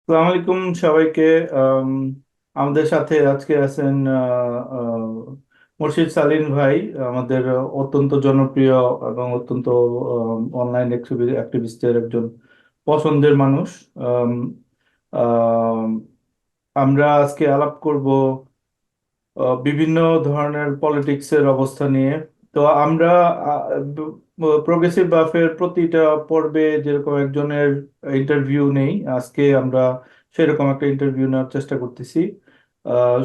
আসসালামু আলাইকুম সবাইকে। আম, আমাদের সাথে আজকে আছেন মুর্শিদ সালিম ভাই, আমাদের অত্যন্ত জনপ্রিয় এবং অত্যন্ত অনলাইন অ্যাক্টিভিস্টের একজন পছন্দের মানুষ। আম, আম, আমরা আজকে আলাপ করব বিভিন্ন ধরনের পলিটিক্সের অবস্থা নিয়ে। তো আমরা প্রগ্রেসিভ বাফের প্রতিটা পর্বে যেরকম একজনের ইন্টারভিউ নেই, আজকে আমরা সেরকম একটা ইন্টারভিউ নেওয়ার চেষ্টা করতেছি।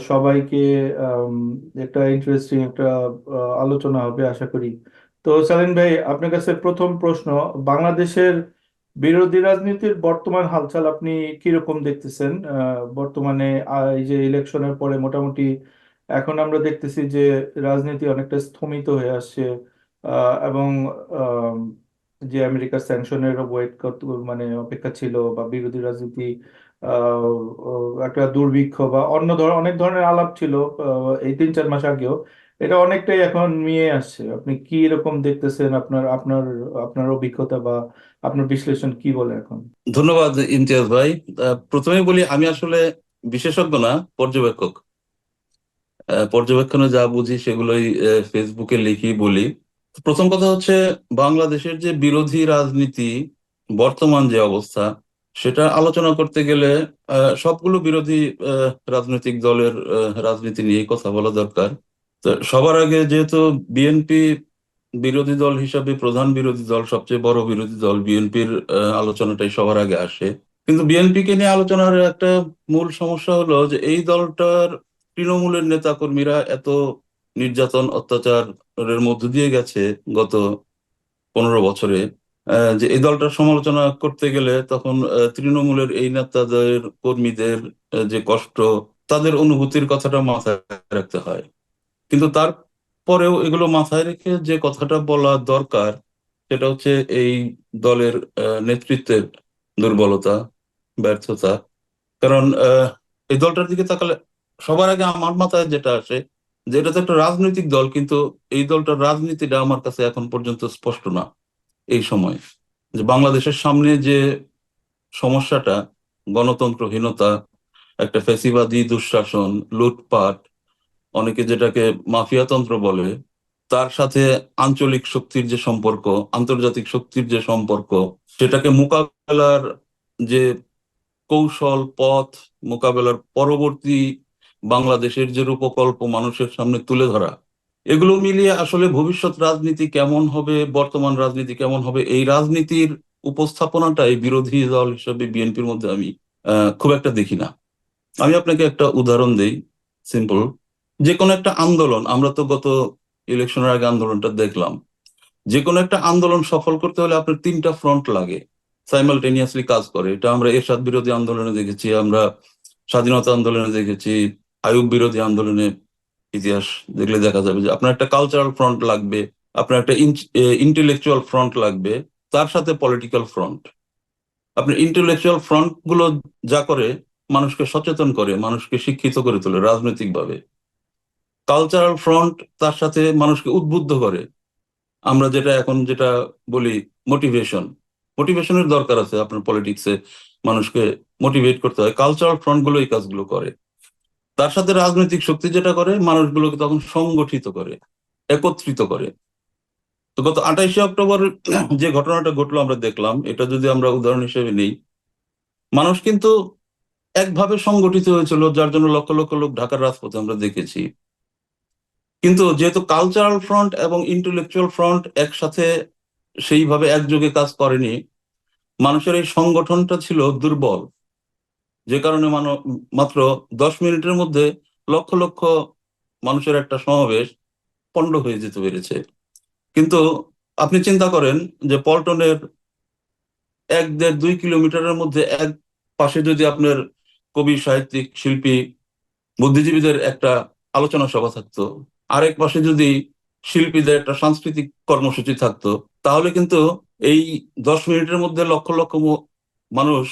সবাইকে আম, একটা ইন্টারেস্টিং একটা আলোচনা হবে আশা করি। তো সালিম ভাই, আপনার কাছে প্রথম প্রশ্ন, বাংলাদেশের বিরোধী রাজনীতির বর্তমান হালচাল আপনি কিরকম দেখতেছেন? বর্তমানে এই যে ইলেকশনের পরে মোটামুটি এখন আমরা দেখতেছি যে রাজনীতি অনেকটা স্থমিত হয়ে আসছে। এবং আম, যে আমেরিকার স্যাংশনের ওয়েট মানে অপেক্ষা ছিল, বা বিরোধী রাজনীতি একটা দুর্ভিক্ষ বা অনেক ধরনের আলাপ ছিল এই 3-4 মাস আগেও। এটা অনেকটাই এখন মিয়ে আসছে। আপনি কি রকম দেখতেছেন? আপনার আপনার আপনার অভিজ্ঞতা বা আপনার বিশ্লেষণ কি বলে এখন? ধন্যবাদ ইমতিয়াজ ভাই। প্রথমে বলি আমি আসলে বিশেষজ্ঞ না, পর্যবেক্ষক। পর্যবেক্ষণে যা বুঝি সেগুলোই ফেসবুকে লিখি বলি। প্রথম কথা হচ্ছে, বাংলাদেশের যে বিরোধী রাজনীতি বর্তমান যে অবস্থা, সেটা আলোচনা করতে গেলে সবগুলো বিরোধী রাজনৈতিক দলের রাজনীতি নিয়ে কথা বলা দরকার। তো সবার আগে যেহেতু বিএনপি বিরোধী দল হিসাবে প্রধান বিরোধী দল, সবচেয়ে বড় বিরোধী দল, বিএনপির আলোচনাটাই সবার আগে আসে। কিন্তু বিএনপিকে নিয়ে আলোচনার একটা মূল সমস্যা হলো যে এই দলটার তৃণমূলের নেতা কর্মীরা এত নির্যাতন অত্যাচারের মধ্য দিয়ে গেছে গত 15 বছরে, যে এই দলটার সমালোচনা করতে গেলে তখন তৃণমূলের এই নেতাদের কর্মীদের যে কষ্ট, তাদের অনুভূতির কথাটা মাথায় রাখতে হয়। কিন্তু তারপরেও এগুলো মাথায় রেখে যে কথাটা বলা দরকার, সেটা হচ্ছে এই দলের নেতৃত্বের দুর্বলতা, ব্যর্থতা। কারণ এই দলটার দিকে তাকালে সবার আগে আমার মাথায় যেটা আসে, যে এটা তো একটা রাজনৈতিক দল, কিন্তু এই দলটার রাজনীতিটা আমার কাছে এখন পর্যন্ত স্পষ্ট না। এই সময় যে বাংলাদেশের সামনে যে সমস্যাটা, গণতন্ত্রহীনতা, একটা ফ্যাসিবাদী দুঃশাসন, লুটপাট, অনেকে যেটাকে মাফিয়াতন্ত্র বলে, তার সাথে আঞ্চলিক শক্তির যে সম্পর্ক, আন্তর্জাতিক শক্তির যে সম্পর্ক, সেটাকে মোকাবেলার যে কৌশল, পথ, মোকাবেলার পরবর্তী বাংলাদেশের যে রূপকল্প মানুষের সামনে তুলে ধরা, এগুলো মিলিয়ে আসলে ভবিষ্যৎ রাজনীতি কেমন হবে, বর্তমান রাজনীতি কেমন হবে, এই রাজনীতির উপস্থাপনাটাই বিরোধী দল হিসেবে বিএনপির মধ্যে আমি খুব একটা দেখি না। আমি আপনাকে একটা উদাহরণ দেই, সিম্পল। যে কোনো একটা আন্দোলন, আমরা তো গত ইলেকশনের আগে আন্দোলনটা দেখলাম। যে কোনো একটা আন্দোলন সফল করতে হলে আপনার তিনটা ফ্রন্ট লাগে, সাইমালটেনিয়াসলি কাজ করে। এটা আমরা এরশাদ বিরোধী আন্দোলনে দেখেছি, আমরা স্বাধীনতা আন্দোলনে দেখেছি, আইয়ুব বিরোধী আন্দোলনে ইতিহাস দেখলে দেখা যাবে যে আপনার একটা কালচারাল ফ্রন্ট লাগবে, আপনার একটা ইন্টেলেকচুয়াল ফ্রন্ট লাগবে, তার সাথে পলিটিক্যাল ফ্রন্ট। আপনার ইন্টেলেকচুয়াল ফ্রন্ট গুলো যা করে, মানুষকে সচেতন করে, মানুষকে শিক্ষিত করে তোলে রাজনৈতিক ভাবে। কালচারাল ফ্রন্ট তার সাথে মানুষকে উদ্বুদ্ধ করে, আমরা যেটা বলি মোটিভেশন। মোটিভেশনের দরকার আছে আপনার পলিটিক্সে, মানুষকে মোটিভেট করতে হয়। কালচারাল ফ্রন্ট গুলো এই কাজগুলো করে। তার সাথে রাজনৈতিক শক্তি যেটা করে, মানুষগুলোকে তখন সংগঠিত করে, একত্রিত করে। তো গত 28শে অক্টোবর যে ঘটনাটা ঘটলো আমরা দেখলাম, এটা যদি আমরা উদাহরণ হিসেবে নিই, মানুষ কিন্তু একভাবে সংগঠিত হয়েছিল, যার জন্য লক্ষ লক্ষ লোক ঢাকার রাজপথে আমরা দেখেছি। কিন্তু যেহেতু কালচারাল ফ্রন্ট এবং ইন্টেলেকচুয়াল ফ্রন্ট একসাথে সেইভাবে একযোগে কাজ করেনি, মানুষের এই সংগঠনটা ছিল দুর্বল। যে কারণে মাত্র 10 মিনিটের মধ্যে লক্ষ লক্ষ মানুষের একটা সমাবেশ পণ্ড হয়ে যেতে পেরেছে। কিন্তু আপনি চিন্তা করেন যে পল্টনের 1, 1.5, 2 কিলোমিটারের মধ্যে এক পাশে যদি আপনার কবি, সাহিত্যিক, শিল্পী, বুদ্ধিজীবীদের একটা আলোচনা সভা থাকতো, আরেক পাশে যদি শিল্পীদের একটা সাংস্কৃতিক কর্মসূচি থাকতো, তাহলে কিন্তু এই 10 মিনিটের মধ্যে লক্ষ লক্ষ মানুষ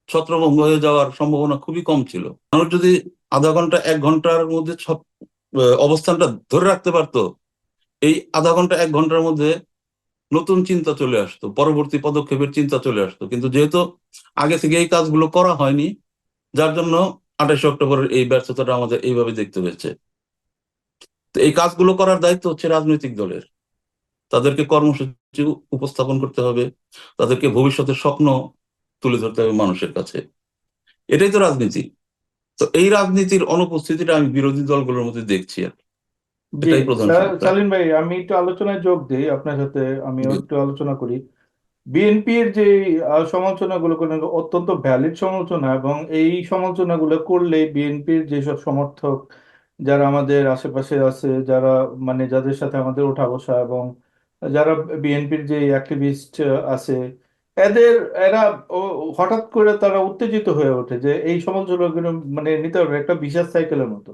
ছত্রভঙ্গ হয়ে যাওয়ার সম্ভাবনা খুবই কম ছিল। মানুষ যদি আধা ঘন্টা 1 ঘন্টার মধ্যে সব অবস্থানটা ধরে রাখতে পারতো, এই আধা ঘন্টা 1 ঘন্টার মধ্যে নতুন চিন্তা চলে আসতো, পরবর্তী পদক্ষেপের চিন্তা চলে আসতো। কিন্তু যেহেতু আগে থেকে এই কাজগুলো করা হয়নি, যার জন্য 28শে অক্টোবরের এই ব্যর্থতাটা আমাদের এইভাবে দেখতে হয়েছে। তো এই কাজগুলো করার দায়িত্ব হচ্ছে রাজনৈতিক দলের। তাদেরকে কর্মসূচি উপস্থাপন করতে হবে, তাদেরকে ভবিষ্যতের স্বপ্ন তুলে ধরতে হবে মানুষের কাছে। এটাই তো রাজনীতি। তো এই রাজনীতির অনুপস্থিতিটা আমি বিরোধী দলগুলোর মধ্যে দেখছি আর কি। জি, এটাই প্রধান সমস্যা। সালিম ভাই, আমি একটু আলোচনায় যোগ দিই আপনার সাথে, আমিও একটু আলোচনা করি। বিএনপির যে সমালোচনাগুলো করেন অত্যন্ত ভ্যালিড সমালোচনা, এবং এই সমালোচনাগুলো করলে বিএনপির যেসব সমর্থক যারা আমাদের আশেপাশে আছে, যারা মানে যাদের সাথে আমাদের ওঠা বসা, এবং যারা বিএনপির যে অ্যাক্টিভিস্ট আছে, এদের এরা হঠাৎ করে তারা উত্তেজিত হয়ে ওঠে যে এই সমালোচনাগুলো মানে নিতে হবে একটা বিশাল সাইকেলের মতো।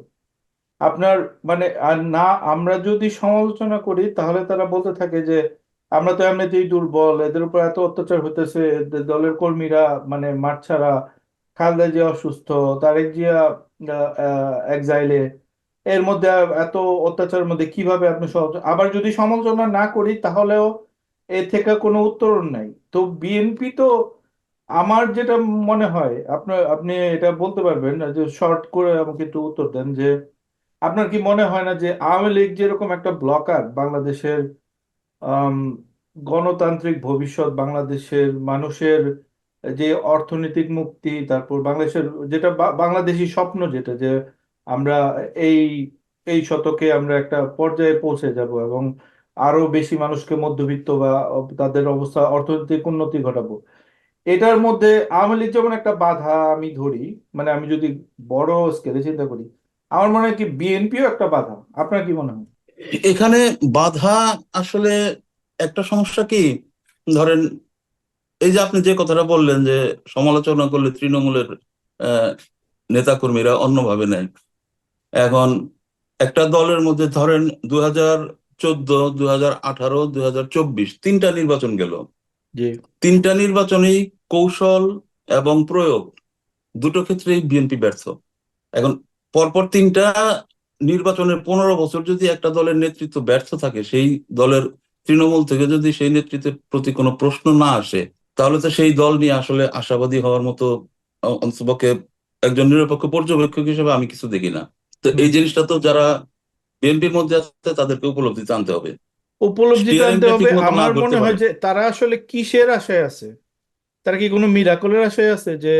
আপনার মানে আর না, আমরা যদি সমালোচনা করি তাহলে তারা বলতে থাকে যে আমরা তো এমনিতেই দুর্বল, এদের উপর এত অত্যাচার হতেছে, এদের দলের কর্মীরা মানে মাঠ ছাড়া, খালেদা জিয়া অসুস্থ, তারেক জিয়া এক্সাইলে, এর মধ্যে এত অত্যাচারের মধ্যে কিভাবে আপনি আবার যদি সমালোচনা না করি তাহলেও এ থেকে কোনো উত্তরণ নাই। তো বিএনপি তো, আমার যেটা মনে হয়, আপনার আপনি এটা বলতে পারবেন যে শর্ট করে আমাকে একটু উত্তর দেন যে আপনার কি মনে হয় না যে আওয়ামী লীগ যেরকম একটা ব্লকার বাংলাদেশের আম, গণতান্ত্রিক ভবিষ্যৎ, বাংলাদেশের মানুষের যে অর্থনৈতিক মুক্তি, তারপর বাংলাদেশের যেটা বাংলাদেশি স্বপ্ন, যেটা যে আমরা এই এই শতকে আমরা একটা পর্যায়ে পৌঁছে যাব এবং আরো বেশি মানুষকে মধ্যবিত্ত বা তাদের অবস্থা অর্থনৈতিক উন্নতি ঘটাবো, এটার মধ্যে আওয়ামী লীগ যেমন একটা বাধা আমি ধরি, মানে আমি যদি বড় স্কেলে চিন্তা করি, আমার মনে হয় কি বিএনপিও একটা বাধা। আপনার কি মনে হয়? এখানে বাধা আসলে একটা সমস্যা কি, ধরেন এই যে আপনি যে কথাটা বললেন যে সমালোচনা করলে তৃণমূলের আহ নেতাকর্মীরা অন্যভাবে নেয়। এখন একটা দলের মধ্যে ধরেন 2014, 2018, 2024 তিনটা নির্বাচন গেল। জি। তিনটা নির্বাচনেই কৌশল এবং প্রয়োগ দুটো ক্ষেত্রেই বিএনপি ব্যর্থ। এখন পরপর তিনটা নির্বাচনের 15 বছর যদি একটা দলের নেতৃত্ব ব্যর্থ থাকে, সেই দলের তৃণমূল থেকে যদি সেই নেতৃত্বের প্রতি কোনো প্রশ্ন না আসে, তাহলে তো সেই দল নিয়ে আসলে আশাবাদী হওয়ার মতো অন্ততপক্ষে একজন নিরপেক্ষ পর্যবেক্ষক হিসেবে আমি কিছু দেখি না। তো হুম। এই জিনিসটা তো যারা বিএনপির মধ্যে আছে তাদেরকে উপলব্ধিতে আনতে হবে। উপলব্ধিতে আনতে স্টিয়ারিংটা হবে। ঠিক মতো না আমার করতে মনে হয় পারে। যে তারা আসলে কিসের আশায় আছে? তারা কি কোনো মিরাকলের আশায় আছে যে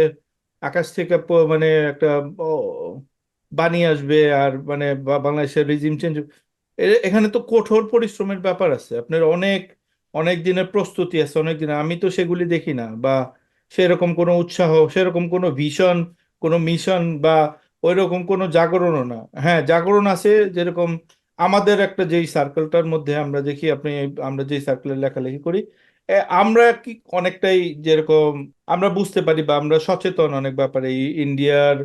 আকাশ থেকে মানে একটা ও, বাণী আসবে আর মানে বাংলাদেশের রিজিম চেঞ্জ? এখানে তো কঠোর পরিশ্রমের ব্যাপার আছে, আপনার অনেক অনেক দিনের প্রস্তুতি আছে, অনেক দিন আমি তো সেগুলি দেখি না, বা সেরকম কোনো উৎসাহ, সেরকম কোনো ভিশন, কোনো মিশন, বা ওইরকম কোনো জাগরণও না। হ্যাঁ, জাগরণ আছে, যেরকম আমাদের একটা যেই সার্কেলটার মধ্যে আমরা দেখি, আপনি আমরা যেই সার্কেলে লেখালেখি করি, আমরা কি অনেকটাই যেরকম আমরা বুঝতে পারি বা আমরা সচেতন অনেক ব্যাপারে, এই ইন্ডিয়ার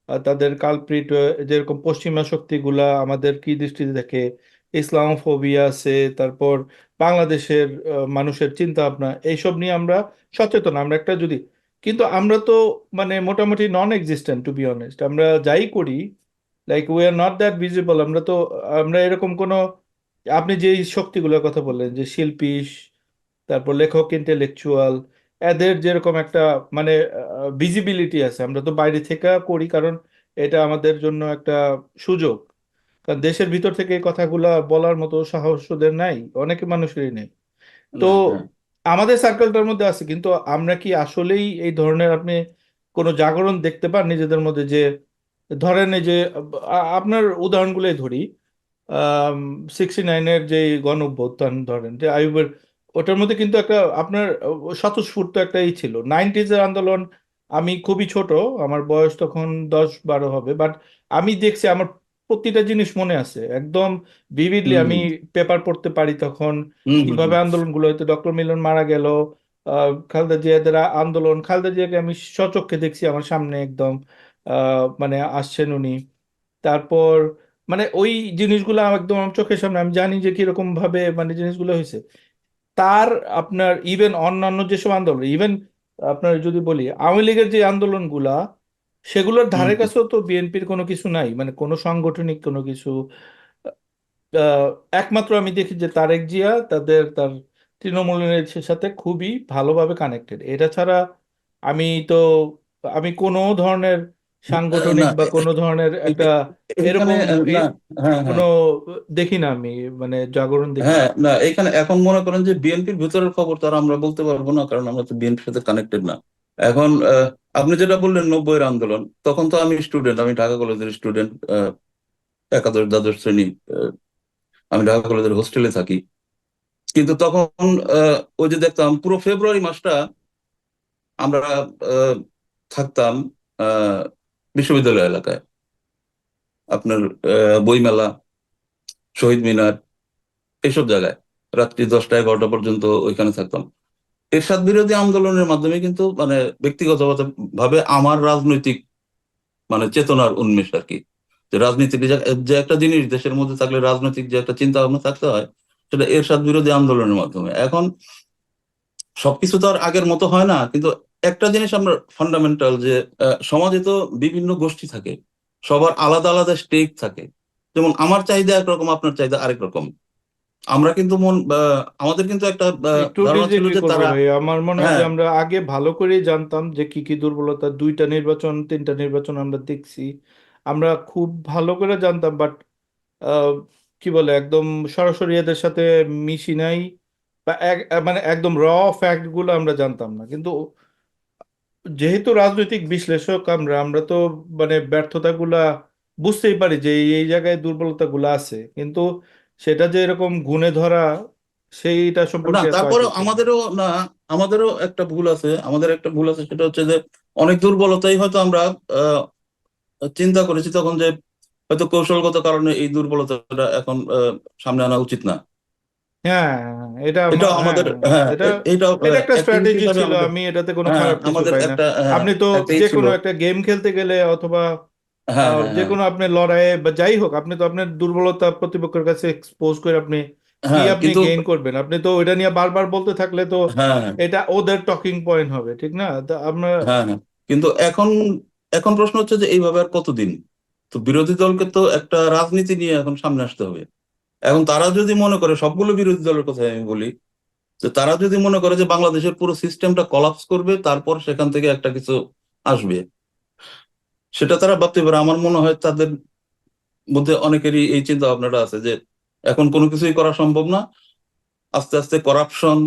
তাদের কালপ্রিট, যেরকম পশ্চিমা শক্তিগুলা আমাদের কি দৃষ্টিতে দেখে, ইসলামোফোবিয়া আছে, তারপর বাংলাদেশের মানুষের চিন্তা ভাবনা, এইসব নিয়ে আমরা সচেতন। আমরা একটা যদি, কিন্তু আমরা তো মানে মোটামুটি non existent to be honest, আমরা যাই করি like we are not that visible. আমরা তো, আমরা এরকম কোনো, আপনি যে শক্তিগুলোর কথা বললেন যে শিল্পী, তারপর লেখক, ইন্টেলেকচুয়াল, এদের যেরকম একটা মানে ভিজিবিলিটি আছে, আমরা তো বাইরে থেকে করি কারণ এটা আমাদের জন্য একটা সুযোগ। কারণ দেশের ভিতর থেকে এই কথাগুলা বলার মতো সাহস ওদের নাই, অনেক মানুষেরই নেই। তো না, হ্যাঁ। আমাদের সার্কেলটার মধ্যে আছে, কিন্তু আমরা কি আসলেই এই ধরনের, আপনি কোনো জাগরণ দেখতে পান নিজেদের মধ্যে? যে ধরেন এই যে আপনার উদাহরণগুলোই ধরি, 69-এর যে গণ অভ্যুত্থান ধরেন, যে আইয়ুবের, ওটার মধ্যে কিন্তু একটা আপনার স্বতঃস্ফূর্ত একটা ই ছিল, 90s-এর আন্দোলন। আমি খুবই ছোট, আমার বয়স তখন 10-12 হবে, বাট আমি দেখছি, আমার প্রতিটা জিনিস মনে আছে একদম ভিভিডলি। হুম, আমি হুম, পেপার পড়তে পারি তখন, হুম, হুম, কিভাবে হুম। আন্দোলনগুলো হয়তো, ডক্টর মিলন মারা গেল, খালেদা জিয়াদের আন্দোলন, খালেদা জিয়াকে আমি সচক্ষে দেখছি আমার সামনে একদম, মানে আসছেন উনি। তারপর মানে ওই জিনিসগুলো আমার একদম আমার চোখের সামনে, আমি জানি যে কিরকম ভাবে মানে জিনিসগুলো হয়েছে। তার আপনার ইভেন অন্যান্য যেসব আন্দোলন, ইভেন আপনার যদি বলি আওয়ামী লীগের যে আন্দোলনগুলা, সেগুলোর হুম, ধারে হুম। কাছেও তো বিএনপির কোনো কিছু নাই, মানে কোনো সাংগঠনিক কোনো কিছু। আহ, একমাত্র আমি দেখি যে তারেক জিয়া তৃণমূলের সাথে খুবই ভালোভাবে কানেক্টেড। এটা ছাড়া আমি তো আমি কোনো ধরনের না সাংগঠনিক বা কোনো ধরনের একটা এইখানে এরকম না। হ্যাঁ, কোনো হ্যাঁ, দেখি না, আমি মানে জাগরণ দেখি হ্যাঁ, না। না এখানে এখন মনে করেন যে বিএনপির ভিতরের খবর তো আর আমরা বলতে পারবো না, কারণ আমরা তো বিএনপির সাথে কানেক্টেড না। এখন আপনি যেটা বললেন 90-এর আন্দোলন, তখন তো আমি স্টুডেন্ট, আমি ঢাকা কলেজের স্টুডেন্ট, একাদশ দ্বাদশ শ্রেণী। আহ, আমি ঢাকা কলেজের হোস্টেলে থাকি। কিন্তু তখন ওই যে দেখতাম পুরো ফেব্রুয়ারি মাসটা আমরা আহ, থাকতাম আহ, বিশ্ববিদ্যালয় এলাকায়। আপনার বইমেলা, শহীদ মিনার, এইসব জায়গায় রাত্রি 10টা 11টা পর্যন্ত ওইখানে থাকতাম। এরশাদ বিরোধী আন্দোলনের মাধ্যমে কিন্তু মানে ব্যক্তিগত ভাবে আমার রাজনৈতিক মানে চেতনার উন্মেষ আর কি। যে রাজনীতি যে একটা জিনিস দেশের মধ্যে থাকলে রাজনৈতিক যে একটা চিন্তা ভাবনা থাকতে হয়, সেটা এরশাদ বিরোধী আন্দোলনের মাধ্যমে। এখন সবকিছু তো আর আগের মতো হয় না, কিন্তু একটা জিনিস আমরা ফান্ডামেন্টাল যে সমাজে তো বিভিন্ন গোষ্ঠী থাকে, সবার আলাদা আলাদা স্টেক থাকে। যেমন আমার চাহিদা একরকম, আপনার চাহিদা আরেক রকম। আমরা কিন্তু আমাদের কিন্তু একটা একটু ধারণা ছিল ডিসএগ্রি যে করবো তারা। ভাই, আমার মনে হয় যে হ্যাঁ, আমরা আগে ভালো করেই জানতাম যে কি কি দুর্বলতা। দুইটা নির্বাচন, তিনটা নির্বাচন আমরা দেখছি, আমরা খুব ভালো করে জানতাম। বাট কি বলে, একদম সরাসরি এদের সাথে মিশি নাই, বা মানে একদম র ফ্যাক্ট গুলো আমরা জানতাম না। কিন্তু যেহেতু রাজনৈতিক বিশ্লেষক আমরা, আমরা তো মানে ব্যর্থতাগুলা বুঝতেই পারি যে এই এই জায়গায় দুর্বলতাগুলো আছে, কিন্তু সেটা যে এরকম গুণে ধরা, সেইটা না সম্পর্কে এত তারপরে আইডিয়া ছিল না। আমাদেরও একটা ভুল আছে। আমাদের একটা ভুল আছে, সেটা হচ্ছে যে অনেক দুর্বলতাই হয়তো আমরা আহ, চিন্তা করেছি তখন যে হয়তো কৌশলগত কারণে এই দুর্বলতাটা এখন সামনে আনা উচিত না। হ্যাঁ, এটা এটা হ্যাঁ, আমাদের, হ্যাঁ, এটা এটাও এটা একটা অ্যাক্টিভিটি স্ট্র্যাটেজি হিসাবে ছিল, আমাদের। আমি এটাতে কোনো হ্যাঁ, খারাপ কিছু আমাদের পাই না। একটা, হ্যাঁ, আপনি তো একটা যে ছিল। কোনো একটা গেম খেলতে গেলে অথবা হ্যাঁ, হ্যাঁ, যে হ্যাঁ, কোনো আপনি লড়াইয়ে বা যাই হোক, আপনি তো আপনার দুর্বলতা প্রতিপক্ষের কাছে এক্সপোজ করে আপনি কি হ্যাঁ, আপনি কিন্তু গেইন করবেন? আপনি তো ওইটা নিয়ে বারবার বলতে থাকলে তো হ্যাঁ, হ্যাঁ, এটা ওদের টকিং পয়েন্ট হবে, ঠিক না? তা আমরা হ্যাঁ, হ্যাঁ, কিন্তু এখন এখন প্রশ্ন হচ্ছে যে এইভাবে আর কতদিন। তো বিরোধী দলকে তো একটা রাজনীতি নিয়ে এখন সামনে আসতে হবে। এখন তারা যদি মনে করে, সবগুলো বিরোধী দলের কথা আমি বলি, যে তারা যদি মনে করে যে বাংলাদেশের পুরো সিস্টেমটা কলাপস করবে, তারপর সেখান থেকে একটা কিছু আসবে, সেটা তারা ভাবতে পারে। আমার মনে হয় তাদের মধ্যে অনেকেরই এই চিন্তা ভাবনাটা আছে যে এখন কোনো কিছুই করা সম্ভব না। আস্তে আস্তে করাপশন,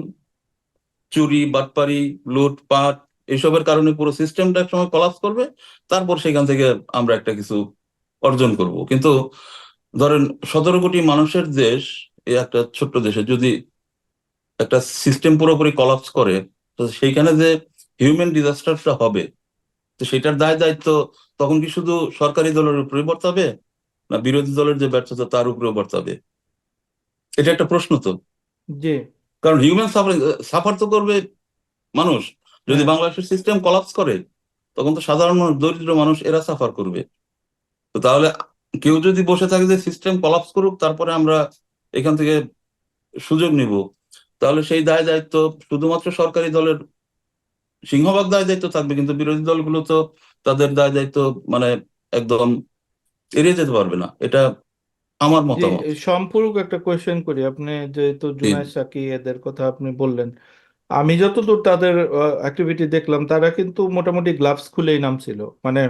চুরি, বাটপারি, লুটপাট, এইসবের কারণে পুরো সিস্টেমটা একসময় কলাপস করবে। তারপর সেখান থেকে আমরা একটা কিছু অর্জন করব। কিন্তু ধরেন 17 কোটি মানুষের দেশ, এই একটা ছোট্ট দেশে যদি একটা সিস্টেম পুরোপুরি কলাপস করে, তো সেইখানে যে হিউম্যান ডিজাস্টারটা হবে, তো সেটার দায় দায়িত্ব তখন কি শুধু সরকারি দলের উপরে বর্তাবে, না বিরোধী দলের যে ব্যর্থতা তার উপরেও বর্তাবে? এটা একটা প্রশ্ন তো। যে কারণ হিউম্যান সাফারিং, সাফার তো করবে মানুষ। যদি হ্যাঁ, বাংলাদেশের সিস্টেম কলাপস করে, তখন তো সাধারণ মানুষ, দরিদ্র মানুষ, এরা সাফার করবে। তো তাহলে কেউ যদি বসে থাকে যে সিস্টেম কলাপস করুক, তারপরে আমরা এখান থেকে সুযোগ নিব, তাহলে সেই দায় দায়িত্ব শুধুমাত্র সরকারি দলের সিংহভাগ দায় দায়িত্ব থাকবে, কিন্তু বিরোধী দলগুলো তো তাদের দায় দায়িত্ব মানে একদম এড়িয়ে যেতে পারবে না। এটা আমার যে মতামত। সম্পূরক একটা কোয়েশ্চেন করি। আপনি যেহেতু জি, জুনায়েদ সাকি এদের কথা আপনি বললেন, আমি যতদূর তাদের অ্যাক্টিভিটি দেখলাম, তারা কিন্তু মোটামুটি গ্লাভস খুলেই নামছিল। মানে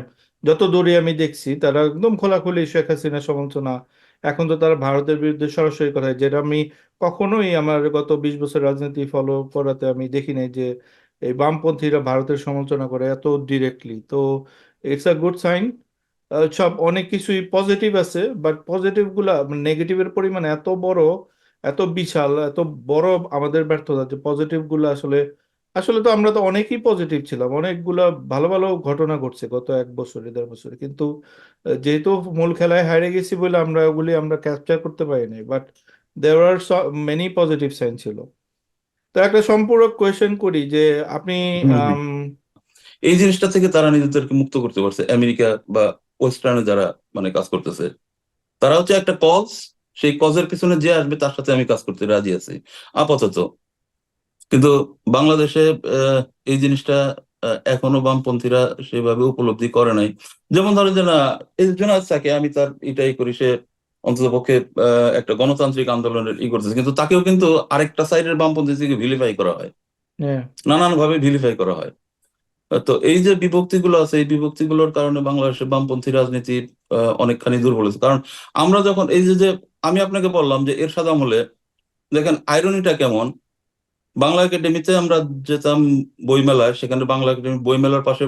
যত দূরই আমি দেখছি, তারা একদম খোলাখুলি শেখ হাসিনা সমালোচনা। এখন তো তারা ভারতের বিরুদ্ধে সরাসরি কথা, যেটা আমি কখনোই আমার গত 20 বছর রাজনীতি ফলো করাতে আমি দেখি নাই যে এই বামপন্থীরা ভারতের সমালোচনা করে এত ডিরেক্টলি। তো ইটস আ গুড সাইন। সব অনেক কিছুই পজিটিভ আছে, বাট পজিটিভ গুলা নেগেটিভের পরিমাণ এত বড়, এত বিশাল, এত বড় আমাদের ব্যর্থতা যে পজিটিভ গুলো আসলে, আসলে তো আমরা তো অনেকেই পজিটিভ ছিলাম, অনেকগুলা ভালো ভালো ঘটনা ঘটছে গত 1 বছরে 1.5 বছরে, কিন্তু যেহেতু মূল খেলায় হারিয়ে গেছি বলে আমরা ওগুলি আমরা ক্যাপচার করতে পারি নাই। But there are many positive sign ছিল। তো একটা সম্পূরক কোয়েশ্চেন করি যে আপনি হুম, হুম। আম, এই জিনিসটা থেকে তারা নিজেদেরকে মুক্ত করতে পারছে, আমেরিকা বা ওয়েস্টার্নে যারা মানে কাজ করতেছে। তারা হচ্ছে একটা কজ, সেই কজের পিছনে যে আসবে তার সাথে আমি কাজ করতে রাজি আছি আপাতত। কিন্তু বাংলাদেশে আহ, এই জিনিসটা এখনো বামপন্থীরা সেভাবে উপলব্ধি করে নাই। যেমন ধরেন যে না, এই জন্য থাকে আমি তার এটাই করি, সে অন্ততপক্ষে একটা গণতান্ত্রিক আন্দোলনের করতেছে, কিন্তু তাকেও কিন্তু আরেকটা সাইডের বামপন্থী থেকে ভিলিফাই করা হয়, হ্যাঁ। নানান ভাবে ভিলিফাই করা হয়। তো এই যে বিভক্তিগুলো আছে, এই বিভক্তিগুলোর কারণে বাংলাদেশের বামপন্থী রাজনীতির অনেকখানি দুর্বল হয়েছে। কারণ আমরা যখন এই যে যে আমি আপনাকে বললাম যে এরশাদ আমলে, দেখেন আইরনিটা কেমন, বাংলা একাডেমিতে আমরা যেতাম বইমেলায়, সেখানে বাংলা একাডেমি বইমেলার পাশে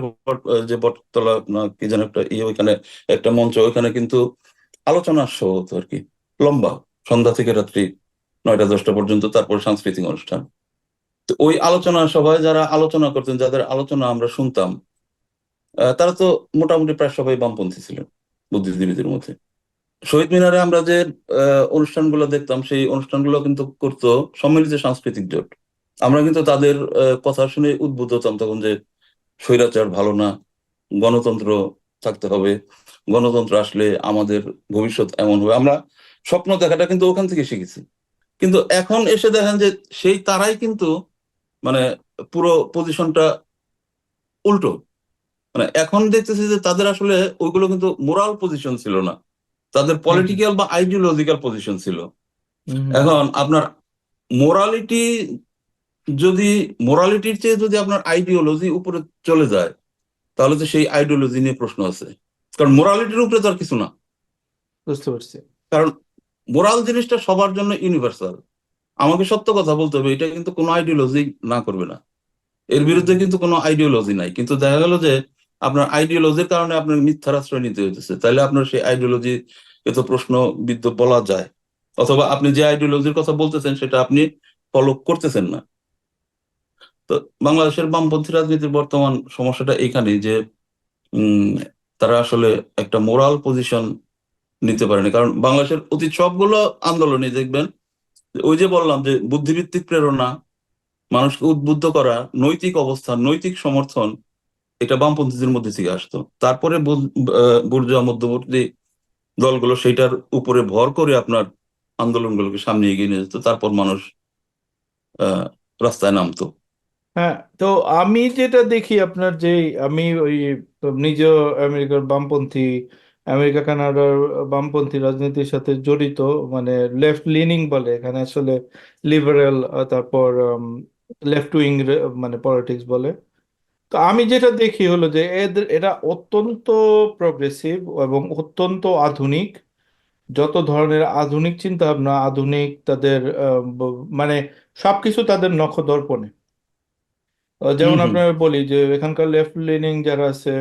যে বটতলা না কি যেন একটা ওইখানে একটা মঞ্চ, ওইখানে কিন্তু আলোচনা শো হতো আর কি, লম্বা, সন্ধ্যা থেকে রাত্রি 9টা 10টা পর্যন্ত, তারপর সাংস্কৃতিক অনুষ্ঠান। তো ওই আলোচনা সভায় যারা আলোচনা করতেন, যাদের আলোচনা আমরা শুনতাম, তারা তো মোটামুটি প্রায় সবাই বামপন্থী ছিলেন বুদ্ধিজীবীদের মধ্যে। শহীদ মিনারে আমরা যে অনুষ্ঠানগুলো দেখতাম, সেই অনুষ্ঠানগুলো কিন্তু করতো সম্মিলিত সাংস্কৃতিক জোট। আমরা কিন্তু তাদের কথা শুনে উদ্বুদ্ধ হতাম তখন যে স্বৈরাচার ভালো না, গণতন্ত্র থাকতে হবে, গণতন্ত্র আসলে আমাদের ভবিষ্যৎ এমন হবে। আমরা স্বপ্ন দেখাটা কিন্তু ওখান থেকে শিখেছি। কিন্তু এখন এসে দেখেন যে সেই তারাই কিন্তু মানে পুরো পজিশনটা উল্টো। মানে এখন দেখতেছি যে তাদের আসলে ওইগুলো কিন্তু মোরাল পজিশন ছিল না, তাদের হুম পলিটিক্যাল বা আইডিওলজিক্যাল পজিশন ছিল। হুম হুম এখন আপনার মোরালিটি যদি, মোরালিটির চেয়ে যদি আপনার আইডিওলজি উপরে চলে যায়, তাহলে তো সেই আইডিওলজি নিয়ে প্রশ্ন আছে। কারণ মোরালিটির উপরে তো আর কিছু না। বুঝতে পারছি। কারণ মোরাল জিনিসটা সবার জন্য ইউনিভার্সাল। আমাকে সত্য কথা বলতে হবে, এটা কিন্তু কোনো আইডিওলজি না করবে না, এর বিরুদ্ধে হুম। কিন্তু কোনো আইডিওলজি নাই। কিন্তু দেখা গেল যে আপনার আইডিওলজির কারণে আপনার মিথ্যার আশ্রয় নিতে হইতেছে, তাহলে আপনার সেই আইডিওলজি এত প্রশ্নবিদ্ধ বলা যায়। অথবা আপনি যে আইডিওলজির কথা বলতেছেন সেটা আপনি ফলো করতেছেন না। তো বাংলাদেশের বামপন্থী রাজনীতির বর্তমান সমস্যাটা এইখানেই যে উম তারা আসলে একটা মোরাল পজিশন নিতে পারেনি। কারণ বাংলাদেশের অতীত সবগুলো আন্দোলনে দেখবেন যে ওই যে বললাম যে বুদ্ধিভিত্তিক প্রেরণা, মানুষকে উদ্বুদ্ধ করা, নৈতিক অবস্থান, নৈতিক সমর্থন, এটা বামপন্থীদের মধ্যে থেকে আসতো। তারপরে বুর্জোয়া মধ্যবর্তী দলগুলো সেইটার উপরে ভর করে আপনার আন্দোলনগুলোকে সামনে এগিয়ে নিয়ে যেত, তারপর মানুষ আহ রাস্তায় নামতো। হ্যাঁ, তো আমি যেটা দেখি আপনার যে আমি ওই নিজেও আমেরিকার বামপন্থী, আমেরিকা কানাডার বামপন্থী রাজনীতির সাথে জড়িত, মানে লেফট লিনিং বলে এখানে, আসলে লিবারেল, তারপর লেফট উইং মানে পলিটিক্স বলে। তো আমি যেটা দেখি হলো যে এরা অত্যন্ত প্রগ্রেসিভ এবং অত্যন্ত আধুনিক। যত ধরনের আধুনিক চিন্তা ভাবনা, আধুনিক তাদের মানে সবকিছু তাদের নখদর্পণে। হম যেমন হম আপনার বলি যে এখানকার লেফট লিনিং যারা আছে,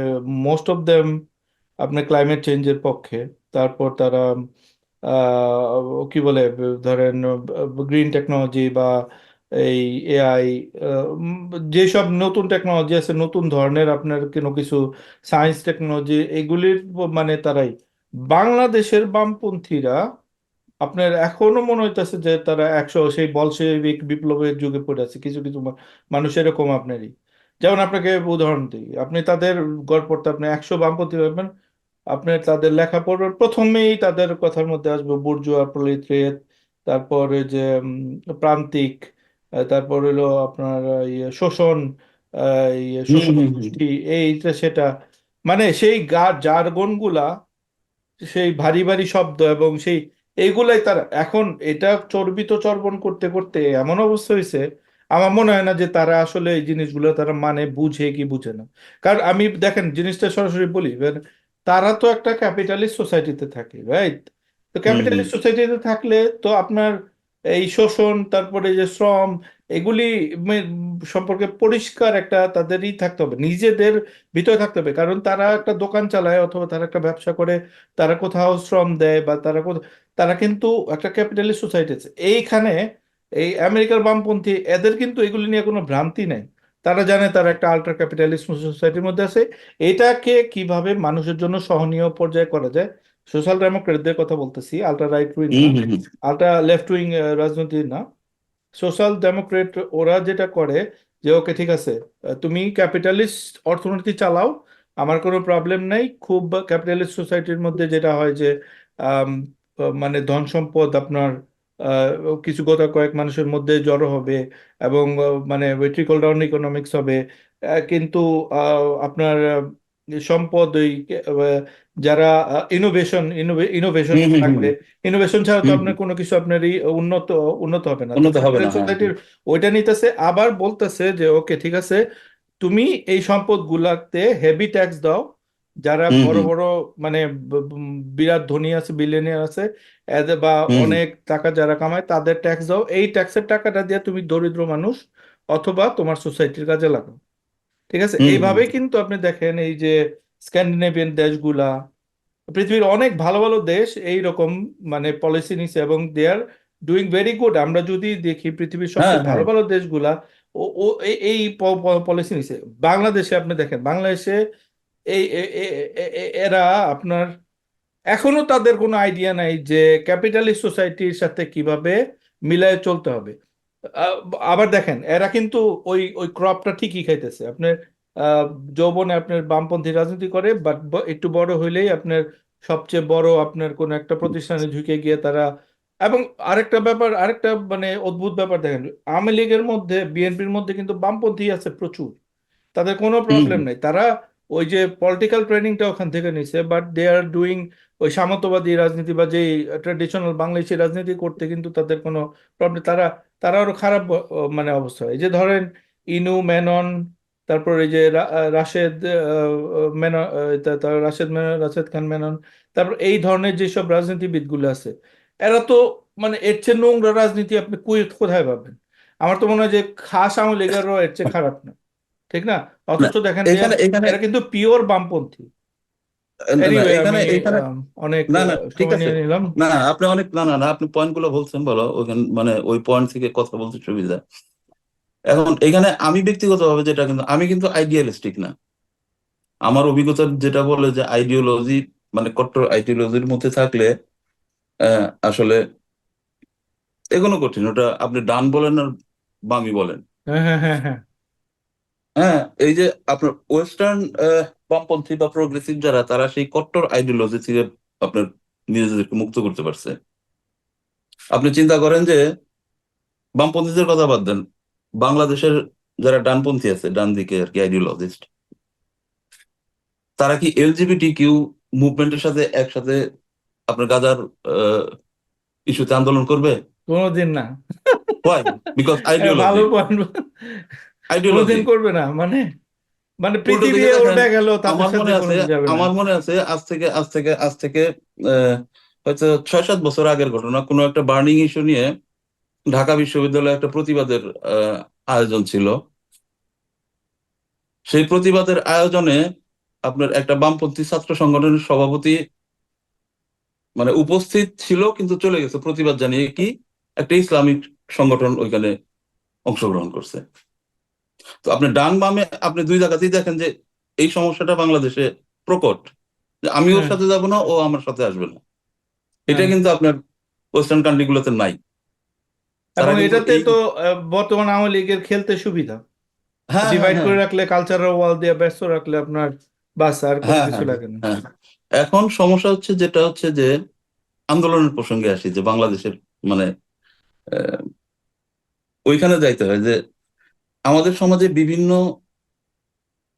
মোস্ট অফ দেম আপনার ক্লাইমেট চেঞ্জের পক্ষে। তারপর তারা কি বলে, ধরেন গ্রিন টেকনোলজি বা এই এআই, যেসব নতুন টেকনোলজি আছে, নতুন ধরনের আপনার কোনো কিছু সায়েন্স টেকনোলজি, এগুলির মানে তারাই। বাংলাদেশের বামপন্থীরা আপনার এখনো মনে হইতেছে যে তারা সেই বলশেবিক বিপ্লবের যুগে পড়ে আছে। কিছু কিছু মানুষ এরকম আপনারই। যেমন আপনাকে উদাহরণ দিই, আপনি তাদের গড় পড়তে আপনি 100 বামপন্থী পাবেন, আপনি তাদের লেখা পড়বেন, প্রথমেই তাদের কথার মধ্যে আসবে বুর্জোয়া প্রলেতারিয়েট, তারপর ওই যে প্রান্তিক, তারপর হলো আপনার ইয়ে শোষণ, হম শোষণ হম হম গোষ্ঠী, এইটা সেটা, মানে সেই জার্গন গুলা, সেই ভারী ভারী শব্দ এবং সেই এইগুলাই তারা এখন এটা চর্বিত চর্বণ করতে করতে এমন অবস্থা হয়েছে। আমার মনে হয় না যে তারা আসলে এই জিনিসগুলো তারা মানে বুঝে কি বুঝে না। কারণ আমি দেখেন জিনিসটা সরাসরি বলি, তারা তো একটা ক্যাপিটালিস্ট সোসাইটিতে থাকে, রাইট? তো হম হম ক্যাপিটালিস্ট সোসাইটিতে থাকলে তো আপনার এই শোষণ, তারপরে যে শ্রম, এগুলি সম্পর্কে পরিষ্কার একটা তাদেরই থাকতে হবে, নিজেদের ভিতরে থাকতে হবে। কারণ তারা একটা দোকান চালায় অথবা তারা একটা ব্যবসা করে, তারা কোথাও শ্রম দেয় বা তারা কিন্তু একটা ক্যাপিটালিস্ট সোসাইটি আছে এইখানে। এই আমেরিকার বামপন্থী এদের কিন্তু এগুলি নিয়ে কোনো ভ্রান্তি নাই। তারা জানে তারা একটা আল্ট্রা ক্যাপিটালিস্ট সোসাইটির মধ্যে আছে। এটাকে কিভাবে মানুষের জন্য সহনীয় পর্যায়ে করা যায়, সোশ্যাল ডেমোক্রেটদের কথা বলতেছি, আল্ট্রা রাইট উইং না, হম হম হম আল্ট্রা লেফট উইং রাজনীতি না, সোশ্যাল ডেমোক্রেট ওরা যেটা করে যে ওকে ঠিক আছে, তুমি ক্যাপিটালিস্ট অর্থনীতি চালাও, আমার কোনো প্রবলেম নাই। খুব ক্যাপিটালিস্ট সোসাইটির মধ্যে যেটা হয় যে আম, মানে ধন সম্পদ আপনার কিছু কথা কয়েক মানুষের মধ্যে জড়ো হবে এবং মানে ট্রিকল ডাউন ইকোনমিক্স হবে। কিন্তু আপনার সম্পদ ওই যারা ইনোভেশন ইনোভেশন হুম হুম হুম থাকবে। ইনোভেশন ছাড়া তো হুম আপনার হুম। কোনো কিছু আপনারই উন্নত উন্নত হবে না। তো উন্নত হবে না, ক্যাপিটাল হ্যাঁ সোসাইটির হ্যাঁ। ওইটা নিতেছে, আবার বলতেছে যে ওকে ঠিক আছে, তুমি এই সম্পদ গুলাতে হেভি ট্যাক্স দাও। যারা হুম বড় হুম বড় মানে বিরাট ধনী আছে, বিলিয়নিয়ার আছে, বা হুম হুম অনেক টাকা যারা কামায় তাদের ট্যাক্স দাও। এই ট্যাক্সের টাকাটা দিয়ে তুমি দরিদ্র মানুষ অথবা তোমার সোসাইটির কাজে লাগাও। ঠিক আছে, হুম হুম এইভাবেই কিন্তু আপনি দেখেন এই যে স্ক্যান্ডিনেভিয়ান দেশগুলা, পৃথিবীর অনেক ভালো ভালো দেশ এই রকম মানে পলিসি নিছে এবং দে আর ডুইং ভেরি গুড। আমরা যদি দেখি পৃথিবীর হ্যাঁ সবচেয়ে ভালো হ্যাঁ। ভালো দেশগুলা ও ও এই পলিসি নিছে। বাংলাদেশে আপনি দেখেন, বাংলাদেশে এরা আপনার এখনো তাদের কোনো আইডিয়া নাই যে ক্যাপিটালিস্ট সোসাইটির সাথে কিভাবে মিলায়ে চলতে হবে। আ- আবার দেখেন এরা কিন্তু ওই ওই ক্রপটা ঠিকই খাইতেছে আপনার। আহ, যৌবনে আপনার বামপন্থী রাজনীতি করে, বাট একটু বড় হইলেই আপনার সবচেয়ে বড় আপনার কোন একটা প্রতিষ্ঠানে ঢুকে গিয়ে তারা। এবং আরেকটা ব্যাপার, আরেকটা মানে অদ্ভুত ব্যাপার দেখেন, আওয়ামী লীগের মধ্যে বিএনপির মধ্যে কিন্তু বামপন্থী আছে প্রচুর। তাদের কোনো হুম প্রবলেম হুম। নেই, তারা ওই যে পলিটিক্যাল ট্রেনিংটা ওখান থেকে নিছে, বাট দে আর ডুইং ওই সামন্তবাদী রাজনীতি বা যে ট্রেডিশনাল বাংলাদেশি রাজনীতি করতে কিন্তু তাদের কোনো প্রবলেম। তারা তারা আরো খারাপ মানে অবস্থা। এই যে ধরেন ইনু মেনন, তারপর এই যে রাশেদ মেনন, রাশেদ মেনন, রাশেদ খান মেনন, তারপর এই ধরনের যেসব রাজনীতিবিদগুলো আছে, এরা তো মানে এর চেয়ে নোংরা রাজনীতি আপনি কোথায় পাবেন? আমার তো মনে হয় যে খাস আওয়ামী লীগেরও এর চেয়ে খারাপ না, ঠিক না? না অথচ দেখেন এখানে এখানে এরা কিন্তু পিওর বামপন্থী। না না, এনিওয়ে আমি এখানে এখানে অনেক না না, ঠিক সময় আছে। নিয়ে নিলাম। না আপনি অনেক, না না না, আপনি পয়েন্ট গুলো বলছেন, বলো ওখানে, মানে ওই পয়েন্ট থেকে কথা বলতে সুবিধা। এখন এখানে আমি ব্যক্তিগতভাবে যেটা, কিন্তু আমি কিন্তু আইডিয়ালিস্টিক না। আমার অভিজ্ঞতা যেটা বলে যে আইডিওলজি, মানে কট্টর আইডিওলজির মধ্যে থাকলে আসলে এগোনো কঠিন। ওটা আপনি ডান বলেন আর বামি বলেন। হ্যাঁ হ্যাঁ হ্যাঁ হ্যাঁ। হ্যাঁ, এই যে আপনার ওয়েস্টার্ন বামপন্থী বা প্রোগ্রেসিভ যারা, তারা সেই কট্টর আইডিওলজি থেকে আপনার নিজেদেরকে মুক্ত করতে পারছে। আপনি চিন্তা করেন যে বামপন্থীদের কথা বাদ দেন, বাংলাদেশের যারা ডানপন্থী আছে, ডান দিকে আর কি আইডিওলজিস্ট, তারা কি এলজিবিটি কিউ মুভমেন্টের সাথে একসাথে আপনার গাজার ইস্যুতে আন্দোলন করবে? কোনোদিন না। হয়, বিকজ ভালো আইডিওলজি, পয়েন্ট। কোনোদিন আইডিওলজি। করবে না মানে, মানে উল্টো পৃথিবী দিকে দেখেন, উল্টে গেল তাদের আমার সাথে মনে আছে, কোনোদিন যাবে না। আমার মনে আছে আজ থেকে আহ, হয়তো 6-7 বছর আগের ঘটনা, কোনো একটা বার্নিং ইস্যু নিয়ে ঢাকা বিশ্ববিদ্যালয়ে একটা প্রতিবাদের আয়োজন ছিল। সেই প্রতিবাদের আয়োজনে আপনার একটা বামপন্থী ছাত্র সংগঠনের সভাপতি মানে উপস্থিত ছিল, কিন্তু চলে গেছে প্রতিবাদ জানিয়ে। কি, একটা ইসলামিক সংগঠন ওইখানে অংশগ্রহণ করছে। তো আপনি ডান বামে আপনি দুই জায়গাতেই দেখেন যে এই সমস্যাটা বাংলাদেশে প্রকট, যে আমি ওর হ্যাঁ সাথে যাব না, ও আমার সাথে আসবে না। এটা হ্যাঁ। কিন্তু আপনার ওয়েস্টার্ন কান্ট্রি গুলোতে নাই। তারা এবং কিন্তু এটাতে এই, তো বর্তমান আওয়ামী লীগের খেলতে সুবিধা। হ্যাঁ হ্যাঁ ডিভাইড হ্যাঁ করে রাখলে, কালচারাল ওয়াল দিয়ে ব্যস্ত রাখলে আপনার বাস আর কোনো হ্যাঁ কিছু হ্যাঁ লাগে না। হ্যাঁ। এখন সমস্যা হচ্ছে, যেটা হচ্ছে যে আন্দোলনের প্রসঙ্গে আসি, যে বাংলাদেশের মানে আহ, ওইখানে যাইতে হয় যে আমাদের সমাজে বিভিন্ন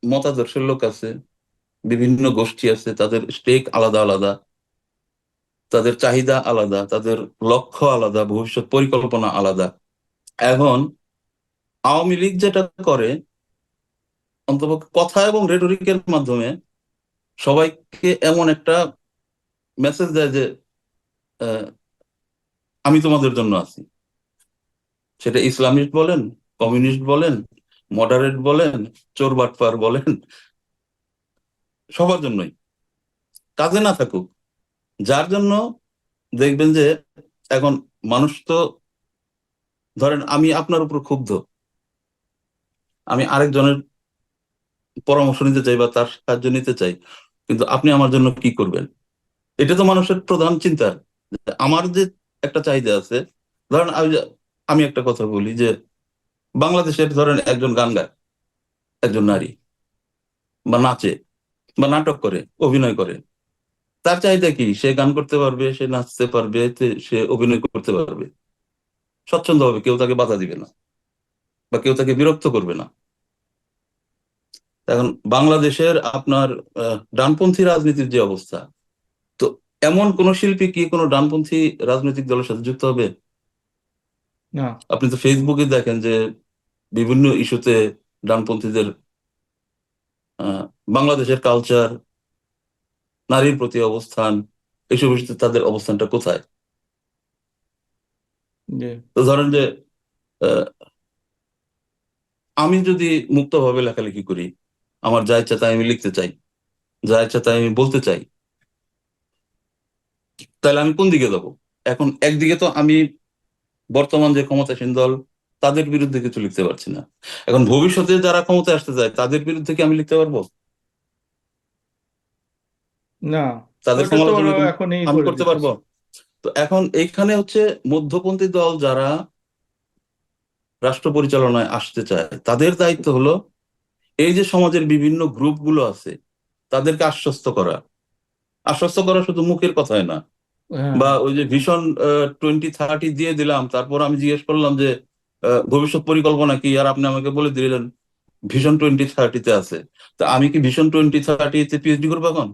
মতাদর্শের লোক আছে, বিভিন্ন গোষ্ঠী আছে, তাদের স্টেক আলাদা আলাদা, তাদের চাহিদা আলাদা, তাদের লক্ষ্য আলাদা, ভবিষ্যৎ পরিকল্পনা আলাদা। এখন আওয়ামী লীগ যেটা করে, অন্তত কথা এবং রেটরিকের মাধ্যমে সবাইকে এমন একটা মেসেজ দেয় যে আহ, আমি তোমাদের জন্য আছি। সেটা ইসলামিস্ট বলেন, কমিউনিস্ট বলেন, মডারেট বলেন, চোর বাটপার বলেন, সবার জন্যই, কাজে না থাকুক, যার জন্য দেখবেন যে এখন মানুষ তো, ধরেন আমি আপনার উপর ক্ষুব্ধ, আমি আরেকজনের পরামর্শ নিতে চাই বা তার সাহায্য নিতে চাই, কিন্তু আপনি আমার জন্য কি করবেন? এটা তো মানুষের প্রধান চিন্তা। যে আমার যে একটা চাহিদা আছে, ধরেন আমি একটা কথা বলি যে বাংলাদেশের ধরেন একজন গান গায়, একজন নারী, বা নাচে, বা নাটক করে, অভিনয় করে। তার চাহিদা কি? সে গান করতে পারবে, সে নাচতে পারবে, সে অভিনয় করতে পারবে স্বচ্ছন্দ হবে, কেউ তাকে বাধা দিবে না বা কেউ তাকে বিরক্ত করবে না। এখন বাংলাদেশের আপনার ডানপন্থী রাজনীতির যে অবস্থা, তো এমন কোন শিল্পী কি কোনো ডানপন্থী রাজনৈতিক দলের সাথে যুক্ত হবে? না। আপনি তো ফেসবুকে দেখেন যে বিভিন্ন ইস্যুতে ডানপন্থীদের আহ, বাংলাদেশের কালচার, নারীর প্রতি অবস্থান, এইসব ইস্যুতে তাদের অবস্থানটা কোথায়? যে তো ধরেন যে আহ, আমি যদি মুক্তভাবে লেখালেখি করি, আমার যা ইচ্ছা তাই আমি লিখতে চাই, যা ইচ্ছা তাই আমি বলতে চাই, তাহলে আমি কোন দিকে যাব? এখন একদিকে তো আমি বর্তমান যে ক্ষমতাসীন দল, তাদের বিরুদ্ধে কিছু লিখতে পারছি না। এখন ভবিষ্যতে যারা ক্ষমতায় আসতে চায় তাদের বিরুদ্ধে কি আমি লিখতে পারবো? না, তাদের ওটা তো সমালোচনা ওরা কি এখনই আমি করে করতে পারবো? দিতেছে। তো এখন এইখানে হচ্ছে মধ্যপন্থী দল যারা রাষ্ট্র পরিচালনায় আসতে চায়, তাদের দায়িত্ব হলো এই যে সমাজের বিভিন্ন গ্রুপগুলো আছে তাদেরকে আশ্বস্ত করা। আশ্বস্ত করা শুধু মুখের কথায় না, হ্যাঁ। বা ওই যে ভিশন 2030 দিয়ে দিলাম, তারপর আমি জিজ্ঞেস করলাম যে ভবিষ্যৎ পরিকল্পনা কি, আর আপনি আমাকে বলে দিলেন ভিশন 2030-তে আছে। তা আমি কি ভিশন 2030-তে পিএইচডি করবো এখন?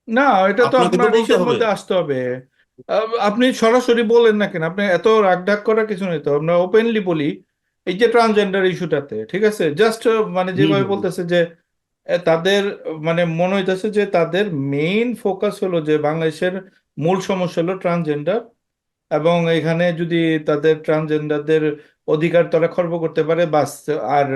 না, এটা তো আপনাকে তো আপনার বলতে ইসের হবে। মধ্যে আসতে হবে। আপনি সরাসরি বলেন না কেন? আপনি এত রাগঢাক করার কিছু নেই তো, আমরা ওপেনলি বলি। এই যে ট্রান্সজেন্ডার ইস্যুটাতে, ঠিক আছে, জাস্ট মানে হম যেভাবে হম বলতেছে যে তাদের মানে মনে হইতেছে যে তাদের মেইন ফোকাস হলো যে বাংলাদেশের মূল সমস্যা হলো ট্রান্সজেন্ডার, এবং এখানে যদি তাদের ট্রান্সজেন্ডারদের অধিকার তারা খর্ব করতে পারে, বাস। আর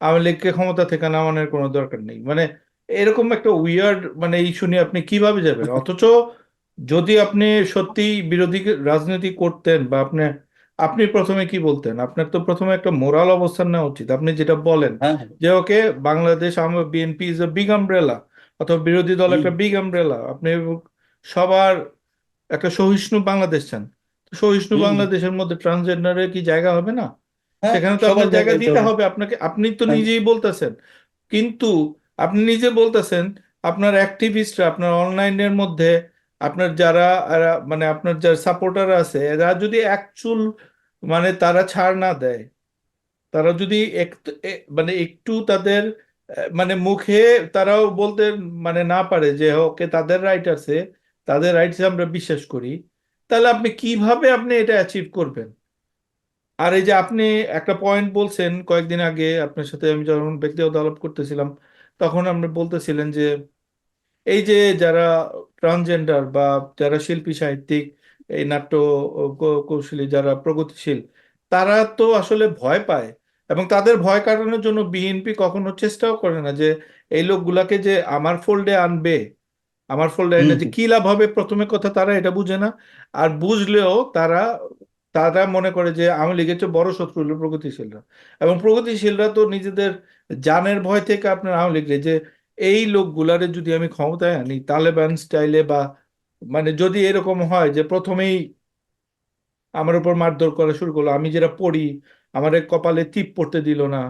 আওয়ামী লীগকে ক্ষমতা থেকে নামানোর কোনো দরকার নেই, মানে এরকম একটা উইয়ার্ড মানে ইস্যু নিয়ে আপনি কিভাবে যাবেন? অথচ যদি আপনি সত্যি বিরোধী রাজনীতি করতেন, বা আপনি আপনি প্রথমে কি বলতেন? আপনার তো প্রথমে একটা মোরাল অবস্থান নেওয়া উচিত। আপনি যেটা বলেন হ্যাঁ হ্যাঁ। যে ওকে, বাংলাদেশ আমার BNP is a big umbrella, অথবা বিরোধী দল হম। একটা বিগ আমব্রেলা, আপনি সবার একটা সহিষ্ণু বাংলাদেশ চান। তো সহিষ্ণু হম হম। বাংলাদেশের মধ্যে ট্রান্সজেন্ডারের কি জায়গা হবে না? হ্যাঁ, সেখানে তো সবার আপনার জায়গা জায়গায় দিতে দিতে হবে। হবে আপনাকে, আপনি তো হ্যাঁ নিজেই বলতেছেন। কিন্তু আপনি নিজে বলতেছেন আপনার অ্যাক্টিভিস্টরা আপনার অনলাইনের মধ্যে, আপনার যারা মানে আপনার যারা সাপোর্টার আছে, এরা যদি অ্যাকচুয়াল মানে তারা ছাড় না দেয়, তারা যদি একটু মানে একটু তাদের মানে মুখে তারাও বলতে মানে না পারে যে ওকে তাদের রাইট আছে, তাদের রাইটস আমরা বিশ্বাস করি, তাহলে আপনি কিভাবে আপনি এটা অ্যাচিভ করবেন? আর এই যে আপনি একটা পয়েন্ট বলছেন কয়েকদিন আগে, আপনার সাথে আমি যখন ব্যক্তিগত আলাপ করতেছিলাম, তখন আপনি বলতেছিলেন যে এই যে যারা ট্রান্সজেন্ডার বা যারা শিল্পী সাহিত্যিক, এই নাট্য কৌশলী যারা প্রগতিশীল, তারা তো আসলে ভয় পায়, এবং তাদের ভয় কাটানোর জন্য বিএনপি কখনো চেষ্টাও করে না যে এই লোকগুলাকে যে আমার ফোল্ডে আনবে। আমার ফোল্ডে হম এনে যে হম। কি লাভ হবে, প্রথমে কথা তারা এটা বুঝে না। আর বুঝলেও তারা তারা মনে করে যে আওয়ামী লীগের চেয়ে বড় শত্রু হলো প্রগতিশীলরা, এবং প্রগতিশীলরা তো নিজেদের জানের ভয় থেকে আপনার আওয়ামী লীগের যে এই লোকগুলারে যদি আমি ক্ষমতায় আনি তালেবান স্টাইলে, বা মানে যদি এরকম হয় যে প্রথমেই আমার উপর মারধর করা শুরু করলো, আমি যেটা পড়ি আমার কপালে টিপ পড়তে দিল না,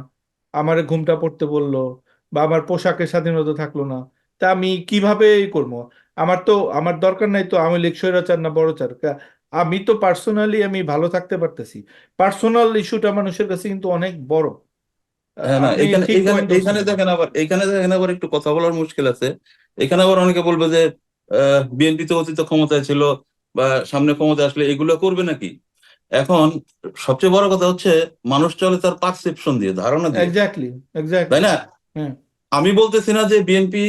আমার ঘুমটা পড়তে বললো, বা আমার পোশাকের স্বাধীনতা থাকলো না, তা আমি কিভাবে এই করবো? আমার দরকার নাই তো আমি লীগ স্বৈরাচার না বড়চার, আমি তো পার্সোনালি আমি ভালো থাকতে পারতেছি। পার্সোনাল ইস্যুটা মানুষের কাছে কিন্তু অনেক বড়। হ্যাঁ, না, আপনি এখানে ঠিক এখানে পয়েন্ট এখানে ধরছেন। দেখেন আবার একটু কথা বলার মুশকিল আছে। এখানে আবার অনেকে বলবে যে বিএনপি তো অতীত ক্ষমতায় ছিল, বা সামনে ক্ষমতায় আসলে এগুলো করবে নাকি। এখন সবচেয়ে বড় কথা হচ্ছে মানুষ চলে তার পারসেপশন দিয়ে, ধারণা দিয়ে, এক্স্যাক্টলি, তাই এক্স্যাক্টলি। না? হ্যাঁ, আমি বলতেছি না যে বিএনপি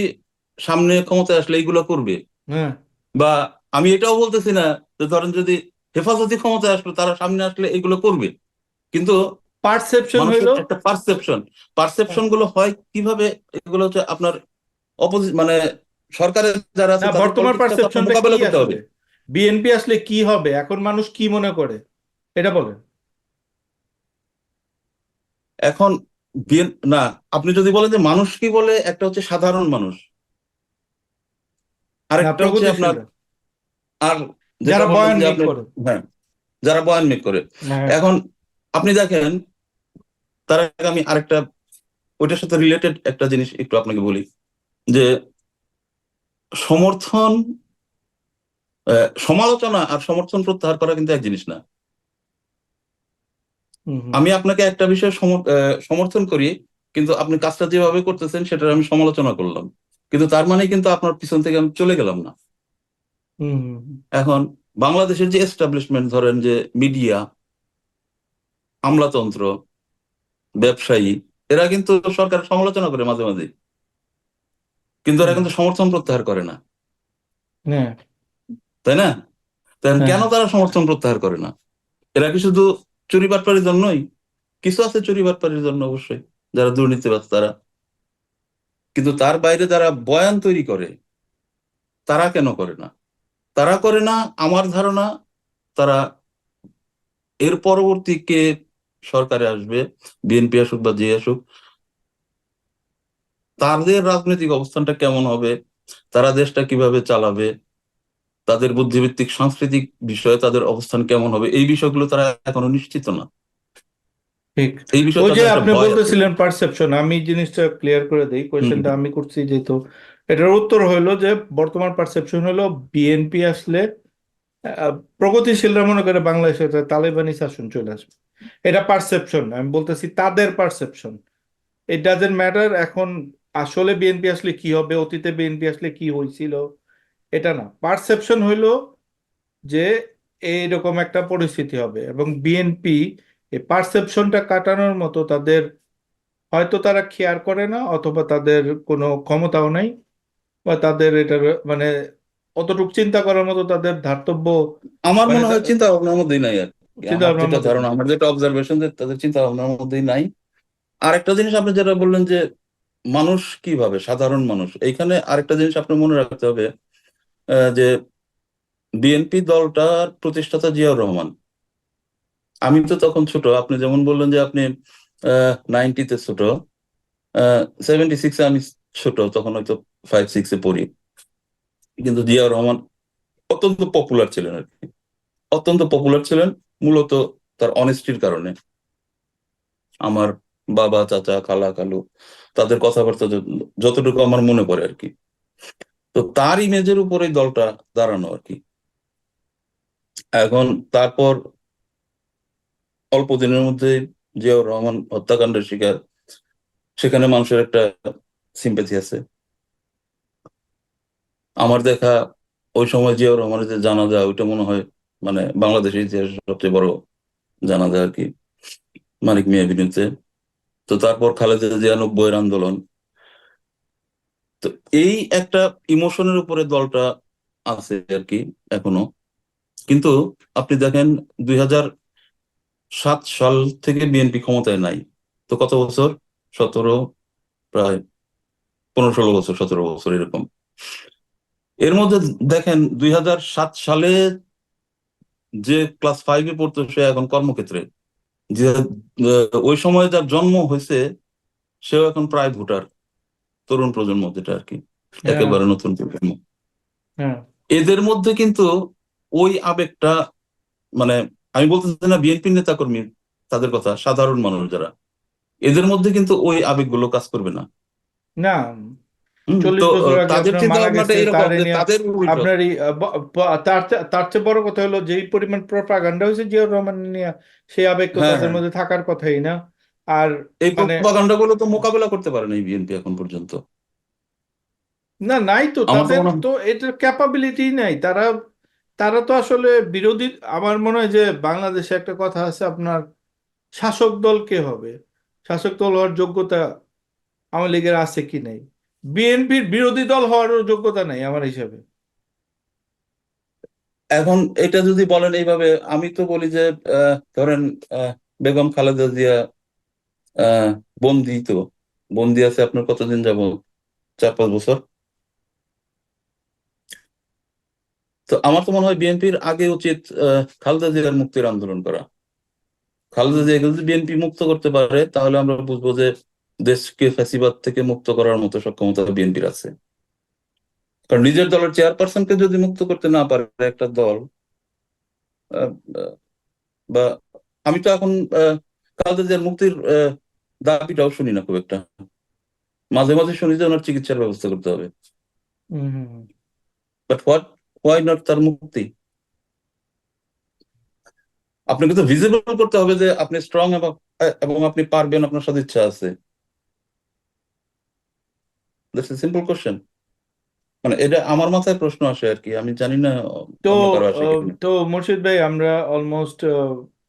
সামনে ক্ষমতায় আসলে এইগুলো করবে, হ্যাঁ। বা আমি এটাও বলতেছি না যে ধরেন যদি হেফাজতি ক্ষমতায় আসলো তারা সামনে আসলে এগুলো করবে। কিন্তু পারসেপশন মানুষের হইলো। একটা পারসেপশন, পারসেপশন গুলো হয় কিভাবে? এগুলো হচ্ছে আপনার অপোজিট মানে সরকারের যারা না, আছে তাদের বর্তমান পলিটিক্সটা তো আপনার পারসেপশনটা কি মোকাবেলা করতে হবে। আসলে? বিএনপি আসলে কি হবে এখন, মানুষ কি মনে করে এটা বলেন। এখন না, আপনি যদি বলেন যে মানুষ কি বলে, একটা হচ্ছে সাধারণ মানুষ, না, আরেকটা হচ্ছে আপনার, প্রগতিশীলরা আর যেটা যারা বললেন বয়ান যে মেক আপনি, করে। হ্যাঁ, যারা বয়ান মেক করে। হ্যাঁ। এখন আপনি দেখেন, তার আগে আমি আরেকটা ওইটার সাথে রিলেটেড একটা জিনিস একটু আপনাকে বলি, যে সমর্থন, সমালোচনা আর সমর্থন প্রত্যাহার করা কিন্তু এক জিনিস না। হুম, হুম। আমি আপনাকে একটা বিষয়ে সমর্থন করি, কিন্তু আপনি কাজটা যেভাবে করতেছেন সেটার আমি সমালোচনা করলাম, কিন্তু তার মানে কিন্তু আপনার পিছন থেকে আমি চলে গেলাম না। হুম হুম, হুম। এখন বাংলাদেশের যে এস্টাবলিশমেন্ট, ধরেন যে মিডিয়া, আমলাতন্ত্র, ব্যবসায়ী, এরা কিন্তু সরকারের সমালোচনা করে মাঝে মাঝে, কিন্তু এরা হুম, কিন্তু সমর্থন প্রত্যাহার করে না, হ্যাঁ তাই না? তাই হ্যাঁ কেন তারা সমর্থন প্রত্যাহার করে না? এরা কি শুধু চুরি বাটপারির জন্যই? কিছু আছে চুরি বাটপারির জন্য অবশ্যই, যারা দুর্নীতিবাজ তারা, কিন্তু তার বাইরে যারা বয়ান তৈরি করে তারা কেন করে না? তারা করে না, আমার ধারণা তারা এর পরবর্তী কে সরকারে আসবে, বিএনপি আসুক বা যে আসুক, তাদের রাজনৈতিক অবস্থানটা কেমন হবে, তারা দেশটা কিভাবে চালাবে, তাদের বুদ্ধিভিত্তিক সাংস্কৃতিক বিষয়ে তাদের অবস্থান কেমন হবে, এই বিষয়গুলো তারা এখনো নিশ্চিত না। ঠিক। এই বিষয়ে ওই যে তাদের একটা আপনি ভয় আছে। বলতেছিলেন পারসেপশন, আমি জিনিসটা ক্লিয়ার করে দিই, হম। কোয়েশ্চেনটা আমি করছি যেহেতু। এটার উত্তর হইলো যে বর্তমান পারসেপশন হলো বিএনপি আসলে প্রগতিশীলরা মনে করে বাংলাদেশে একটা তালেবানি শাসন চলে আসবে। এটা পারসেপশন, আমি বলতেছি তাদের পারসেপশন। ইট ডাজেন্ট ম্যাটার এখন আসলে বিএনপি আসলে কি হবে, অতীতে বিএনপি আসলে কি হয়েছিল, এটা না। পারসেপশন হইলো যে এইরকম একটা পরিস্থিতি হবে, এবং বিএনপি এই পারসেপশনটা কাটানোর মতো তাদের হয়তো তারা খেয়ার করে না, অথবা তাদের কোনো ক্ষমতাও নাই, বা তাদের এটার মানে অতটুকু চিন্তা করার মতো তাদের ধার্তব্য আমার মানে মনে হয় চিন্তা ভাবনার মধ্যেই নাই আর কি। চিন্তা আমার ভাবনার যেটা মধ্যে ধারণা, নেই। আমার যেটা অবজারভেশন, যে তাদের চিন্তা ভাবনার মধ্যেই নাই। আর একটা জিনিস আপনি যেটা বললেন যে মানুষ কিভাবে, সাধারণ মানুষ, এইখানে আরেকটা জিনিস আপনি মনে রাখতে হবে, যে বিএনপি দলটার প্রতিষ্ঠাতা জিয়াউর রহমান। আমি তো তখন ছোট, আপনি যেমন বললেন যে আপনি 90-তে ছোট, 76-এ আমি ছোট, তখন হয়তো 5-6-এ পড়ি। কিন্তু জিয়াউর রহমান অত্যন্ত পপুলার ছিলেন আর কি, অত্যন্ত পপুলার ছিলেন, মূলত তার অনেস্টির কারণে। আমার বাবা, চাচা, খালা, খালু, তাদের কথাবার্তা যতটুকু আমার মনে পড়ে আর কি, তো তার ইমেজের উপর এই দলটা দাঁড়ানো আর কি। এখন তারপর অল্প দিনের মধ্যে জিয়াউর রহমান হত্যাকাণ্ডের শিকার, সেখানে মানুষের একটা সিম্পেথি আছে। আমার দেখা ওই সময় জিয়াউর রহমানের যে জানাজা, ওইটা মনে হয় মানে বাংলাদেশের ইতিহাসে সবচেয়ে বড় জানাজা আর কি, মানিক মিয়া এভিনিউতে। তো তারপর খালেদা জিয়া 90-এর আন্দোলন। তো এই একটা ইমোশনের উপরে দলটা আছে আর কি এখনো। কিন্তু আপনি দেখেন 2007 সাল থেকে বিএনপি ক্ষমতায় নাই, তো কত বছর? 17, প্রায় 15-16 বছর, 17 বছর এরকম। এর মধ্যে দেখেন 2007 সালে যে ক্লাস 5-এ পড়তো সে এখন কর্মক্ষেত্রে, যে ওই সময় যার জন্ম হয়েছে সেও এখন প্রায় ভোটার, তরুণ প্রজন্ম যেটা আর কি, হ্যাঁ একেবারে নতুন প্রজন্ম। হ্যাঁ এদের মধ্যে কিন্তু ওই আবেগটা, মানে আমি বলতেছি না বিএনপি নেতাকর্মী, তাদের কথা, সাধারণ মানুষ যারা, এদের মধ্যে কিন্তু ওই আবেগগুলো কাজ করবে না। না, তো 40 বছর আগে তাদের আপনার চিন্তা মারা ভাবনাটা গেছে, এরকম তার যে নিয়ে তাদের উল্টো। আপনার তার চেয়ে বড় কথা হলো যেই পরিমাণ প্রপাগান্ডা হয়েছে জিয়াউর রহমান নিয়ে, সেই আবেগ তো হ্যাঁ, তাদের হ্যাঁ, মধ্যে থাকার কথাই না। আর এই মানে প্রপাগান্ডা গুলো তো মোকাবেলা করতে পারে না বিএনপি এখন পর্যন্ত। না, নাই তো, আমার তো তাদের মনে হয়। তো এটার ক্যাপাবিলিটি নাই। তারা তারা তো আসলে বিরোধী। আমার মনে হয় যে বাংলাদেশে একটা কথা আছে আপনার, শাসক দল কে হবে, শাসক দল হওয়ার যোগ্যতা আওয়ামী লীগের আছে কি নাই, বিএনপির বিরোধী দল হওয়ারও যোগ্যতা নাই আমার হিসাবে। এখন এটা যদি বলেন এইভাবে, আমি তো বলি যে ধরেন বেগম খালেদা জিয়া আহ বন্দি, তো বন্দি আছে আপনার কতদিন যাব, 4-5 বছর। তো আমার তো মনে হয় বিএনপির আগে উচিত খালেদা জিয়ার মুক্তির আন্দোলন করা। খালেদা জিয়াকে যদি বিএনপি মুক্ত করতে পারে তাহলে আমরা বুঝবো যে দেশকে ফ্যাসিবাদ থেকে মুক্ত করার মতো সক্ষমতা বিএনপির আছে। কারণ নিজের দলের চেয়ারপারসনকে যদি মুক্ত করতে না পারে একটা দল, আহ, আহ, বা আমি তো এখন খালেদা জিয়ার মুক্তির দাবিটাও শুনি না খুব একটা। মাঝে মাঝে শুনি যে ওনার চিকিৎসার ব্যবস্থা করতে হবে, হুম হুম হুম। বাট হোয়াই নট তার মুক্তি? আপনাকে তো ভিজিবল করতে হবে যে আপনি স্ট্রং, এবং এবং আপনি পারবেন, আপনার সদিচ্ছা আছে। That's a simple question. মানে এটা আমার মাথায় প্রশ্ন আসে আর কি, আমি জানি না তো অন্য কারো আসে কিনা। মুর্শিদ ভাই, আমরা অলমোস্ট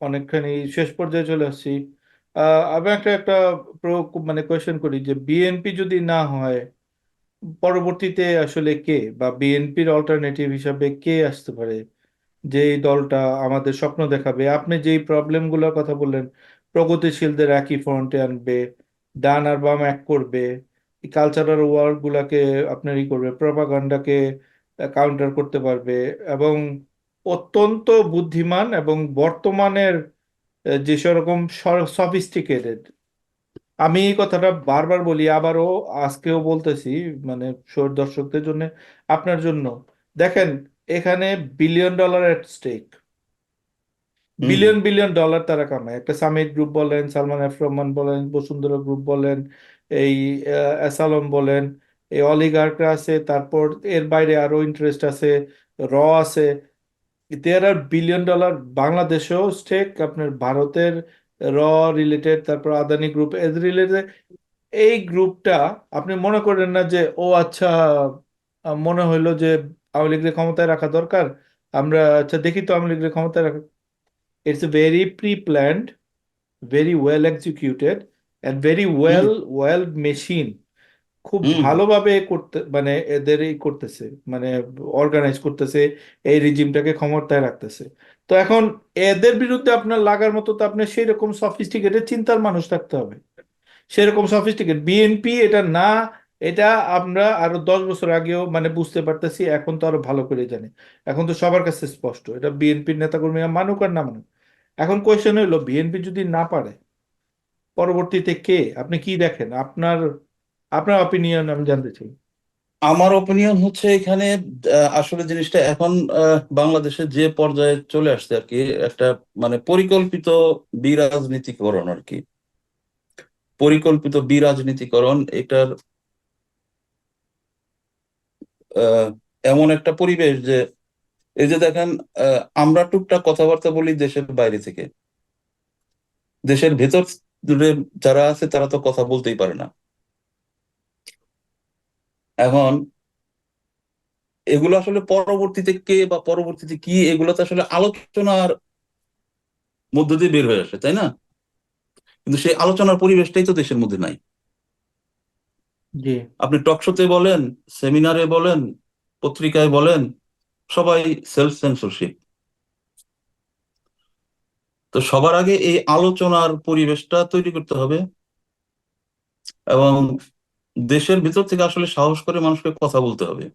অনেকখানি শেষ পর্যায়ে চলে আসছি। আমি একটা একটা মানে কোয়েশ্চেন করি যে বিএনপি যদি না হয়, পরবর্তীতে আসলে কে, বা বিএনপির অল্টারনেটিভ হিসাবে কে আসতে পারে, যেই দলটা আমাদের স্বপ্ন দেখাবে? আপনি যেই প্রবলেমগুলোর কথা বললেন, প্রগতিশীলদের একই ফ্রন্টে আনবে, ডান আর বাম এক করবে, কালচারাল ওয়ার গুলাকে আপনার ই করবে, প্রপাগান্ডাকে কাউন্টার করতে পারবে, এবং অত্যন্ত বুদ্ধিমান এবং বর্তমানের যে সেরকম সফিস্টিকেটেড। আমি এই কথাটা বারবার বলি, আবারও আজকেও বলতেছি, মানে দর্শকদের জন্য, আপনার জন্য। দেখেন, এখানে বিলিয়ন ডলার এট স্টেক। হুম। বিলিয়ন বিলিয়ন ডলার তারা কামায়। একটা সামিট গ্রুপ বলেন, সালমান এফ রহমান বলেন, বসুন্ধরা গ্রুপ বলেন, এই অ্যাসালম বলেন, এই অলিগার্করা আছে, তারপর এর বাইরে আরো ইন্টারেস্ট আছে, র আছে। দেয়ার আর বিলিয়ন ডলার। বাংলাদেশেও স্টেক, আপনার ভারতের র রিলেটেড, তারপর আদানি গ্রুপ এজ রিলেটেড। এই গ্রুপটা, আপনি মনে করেন না যে ও আচ্ছা, মনে হইলো যে আওয়ামী লীগের ক্ষমতায় রাখা দরকার, আমরা আচ্ছা দেখি তো আওয়ামী লীগের ক্ষমতায় রাখা। It's very pre planned, very well executed, and very hmm. Well machine. খুব হুম। ভালোভাবে করতে, মানে এদের এই করতেছে, মানে অর্গানাইজ করতেছে, এই রিজিমটাকে ক্ষমতায় রাখতেছে। তো এখন এদের বিরুদ্ধে আপনার লাগার মতো তো আপনার সেই রকম সফিস্টিকেটেড চিন্তার মানুষ থাকতে হবে, সেরকম সফিস্টিকেট। বিএনপি এটা না, এটা আমরা আরো 10 বছর আগেও মানে বুঝতে পারতেছি, এখন তো আরো ভালো করে জানি। এখন তো সবার কাছে স্পষ্ট এটা, বিএনপির নেতাকর্মীরা মানুক আর না মানুক। এখন কোয়েশ্চেন হইলো, বিএনপি যদি না পারে, পরবর্তীতে কে? আপনি কি দেখেন? আপনার আপনার অপিনিয়ন আমি জানতে চাই। আমার ওপিনিয়ন হচ্ছে এখানে আসলে জিনিসটা এখন বাংলাদেশে যে পর্যায়ে চলে আসছে আর কি, একটা মানে পরিকল্পিত বিরাজনীতিকরণ আর কি। পরিকল্পিত বিরাজনীতিকরণ এটার আহ, এমন একটা পরিবেশ যে, এই যে দেখেন, আমরা টুকটাক কথাবার্তা বলি দেশের বাইরে থেকে, দেশের ভেতর যারা আছে তারা তো কথা বলতেই পারে না। এখন এগুলো আসলে পরবর্তীতে কে বা পরবর্তীতে কি, এগুলো তো আসলে আলোচনার মধ্য দিয়ে বের হয়ে আসে, তাই না? কিন্তু সেই আলোচনার পরিবেশটাই তো দেশের মধ্যে নাই। জি। আপনি টক শোতে বলেন, সেমিনারে বলেন, পত্রিকায় বলেন, সবাই সেলফ সেন্সরশিপ। তো সবার আগে এই আলোচনার পরিবেশটা তৈরি করতে হবে, এবং দেশের ভিতর থেকে আসলে সাহস করে মানুষকে কথা বলতে হবে,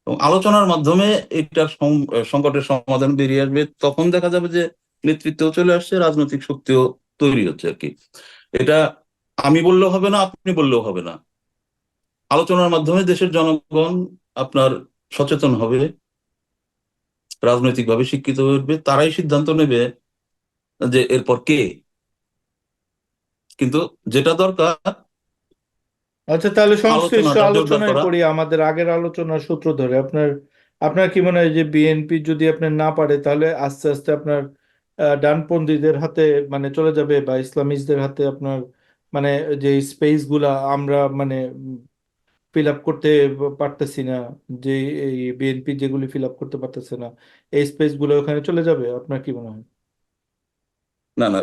এবং আলোচনার মাধ্যমে এটার সংকটের সমাধান বেরিয়ে আসবে। তখন দেখা যাবে যে নেতৃত্ব চলে আসছে, রাজনৈতিক শক্তিও তৈরি হচ্ছে আর কি। এটা আমি বললেও হবে না, আপনি বললেও হবে না। আলোচনার মাধ্যমে দেশের জনগণ আপনার সচেতন হবে, রাজনৈতিকভাবে শিক্ষিত হবে, তারাই সিদ্ধান্ত নেবে যে এরপর কে। কিন্তু যেটা দরকার, আচ্ছা, তাহলে সংশ্লিষ্ট আলোচনাটা জোরদার আলোচনায় করা। পড়ি, আমাদের আগের আলোচনার সূত্র ধরে। আপনার আপনার কি মনে হয় যে বিএনপি যদি আপনার না পারে, তাহলে আস্তে আস্তে আপনার ডানপন্থীদের হাতে মানে চলে যাবে, বা ইসলামিস্টদের হাতে আপনার, মানে যে স্পেস গুলা আমরা মানে ফিল আপ করতে পারতেছি না, যে এই বিএনপি যেগুলি ফিল আপ করতে পারতেছে না, এই স্পেস গুলো ওখানে চলে যাবে? আপনার কি মনে হয়? না, না,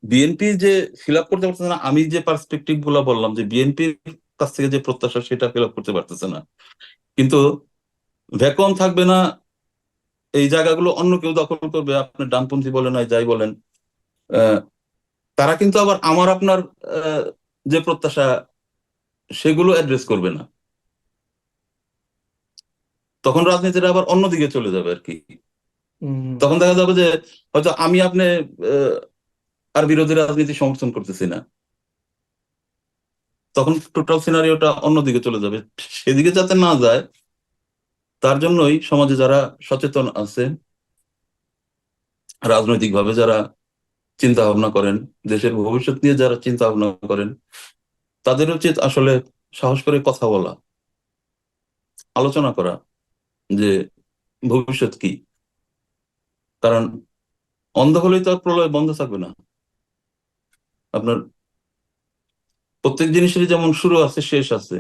বিএনপি যে ফিল আপ করতে পারতেছে না, আমি যে পার্সপেক্টিভ গুলা বললাম যে বিএনপির কাছ থেকে যে প্রত্যাশা সেটা ফিল আপ করতে পারতেছে না, কিন্তু ভ্যাকুয়াম থাকবে না। এই জায়গাগুলো অন্য কেউ দখল করবে, আপনি ডানপন্থী বলেন আর যাই বলেন। আহ, তারা কিন্তু আবার আমার আপনার আহ, যে প্রত্যাশা সেগুলো অ্যাড্রেস করবে না। তখন রাজনীতিটা আবার অন্যদিকে চলে যাবে আর কি। হম। তখন দেখা যাবে যে হয়তো আমি আপনি আহ, আর বিরোধী রাজনীতি সমর্থন করতেছি না। তখন টোটাল সিনারিওটা অন্যদিকে চলে যাবে। সেদিকে যাতে না যায়, তার জন্যই সমাজে যারা সচেতন আছে, রাজনৈতিকভাবে যারা চিন্তা ভাবনা করেন, দেশের ভবিষ্যৎ নিয়ে যারা চিন্তা ভাবনা করেন, তাদের উচিত আসলে সাহস করে কথা বলা, আলোচনা করা যে ভবিষ্যৎ কি। কারণ অন্ধ হলেই তো আর প্রলয় বন্ধ থাকবে না। আপনার প্রত্যেক জিনিসেরই যেমন শুরু আছে শেষ আছে।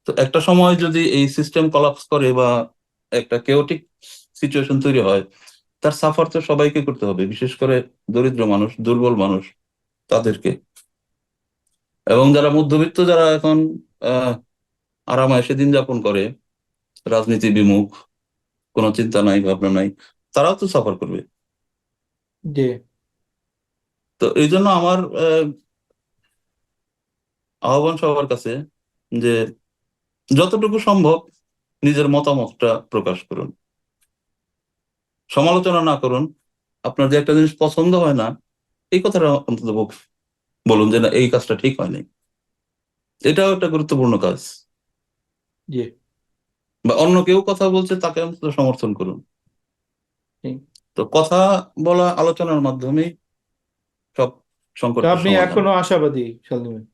তো একটা সময় যদি এই সিস্টেম কলাপস করে বা একটা কেওটিক সিচুয়েশন তৈরি হয়, তার সাফার তো সবাইকে করতে হবে, বিশেষ করে দরিদ্র মানুষ, দুর্বল মানুষ, তাদেরকে। এবং যারা মধ্যবিত্ত, যারা এখন আহ আরামায়েশে দিন যাপন করে, রাজনীতি বিমুখ, কোনো চিন্তা নাই, ভাবনা নাই, তারাও তো সাফার করবে। জি। তো এই জন্য আমার আহ্বান সবার কাছে যে যতটুকু সম্ভব নিজের মতামতটা প্রকাশ করুন, সমালোচনা না করুন। আপনার যে একটা জিনিস পছন্দ হয় না, এই কথাটা অন্তত বলুন যে না, এই কাজটা ঠিক হয়নি। এটাও একটা গুরুত্বপূর্ণ কাজ। জি। বা অন্য কেউ কথা বলছে, তাকে অন্তত সমর্থন করুন। ঠিক। তো কথা বলা, আলোচনার মাধ্যমেই সব তো সংকটের আপনি সমাধান। এখনো আশাবাদী, শালিম ভাই?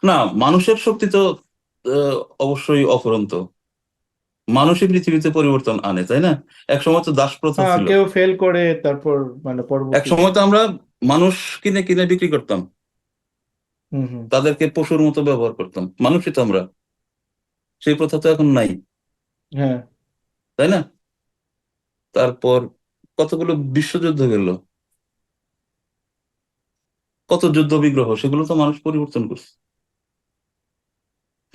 না, মানুষের শক্তি তো অবশ্যই অফুরন্ত। মানুষই পৃথিবীতে পরিবর্তন আনে, তাই না? এক সময় তো দাস প্রথা হ্যাঁ, ছিল। কেউ ফেল করে তারপর মানে এক পরবর্তীতে। সময় তো আমরা মানুষ কিনে কিনে বিক্রি করতাম, হুম, হুম। তাদেরকে পশুর মতো ব্যবহার করতাম, মানুষই তো আমরা। সেই প্রথা তো এখন নাই, হ্যাঁ। তাই না? তারপর কতগুলো বিশ্বযুদ্ধ গেল, কত যুদ্ধ বিগ্রহ, সেগুলো তো মানুষ পরিবর্তন করছে।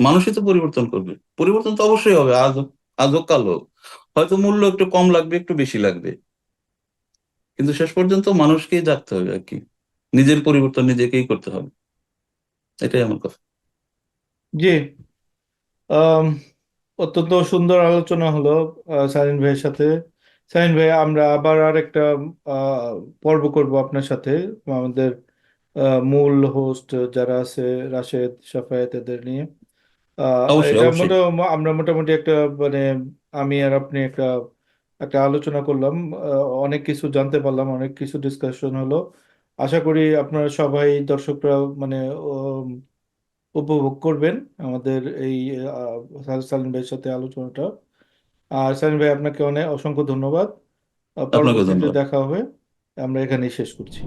মানুষই তো পরিবর্তন করবে। পরিবর্তন তো অবশ্যই হবে, আজ আজ হোক কাল হোক। হয়তো মূল্য একটু কম লাগবে, একটু বেশি লাগবে, কিন্তু শেষ পর্যন্ত মানুষকেই জাগতে হবে আর কি। নিজের পরিবর্তন নিজেকেই করতে হবে। এটাই আমার কথা। জি। আম, অত্যন্ত সুন্দর আলোচনা হলো সালিন ভাইয়ের সাথে। সালিন ভাই, আমরা আবার আরেকটা পর্ব করব আপনার সাথে। আমাদের মূল হোস্ট যারা আছে, রাশেদ, সাফায়েত, এদের নিয়ে। অবশ্যই, এটা অবশ্যই। আমরা মোটামুটি একটা মানে আমি আর আপনি একটা একটা আলোচনা করলাম। অনেক কিছু জানতে পারলাম, অনেক কিছু ডিসকাশন হলো। আশা করি আপনারা সবাই, দর্শকরা মানে উম, উপভোগ করবেন আমাদের এই সালিম ভাইয়ের সাথে আলোচনাটা। আর সালিম ভাই, আপনাকে অনেক অসংখ্য ধন্যবাদ। আপনাকে পরবর্তীতে ধন্যবাদ। দেখা হবে। আমরা এখানেই শেষ করছি।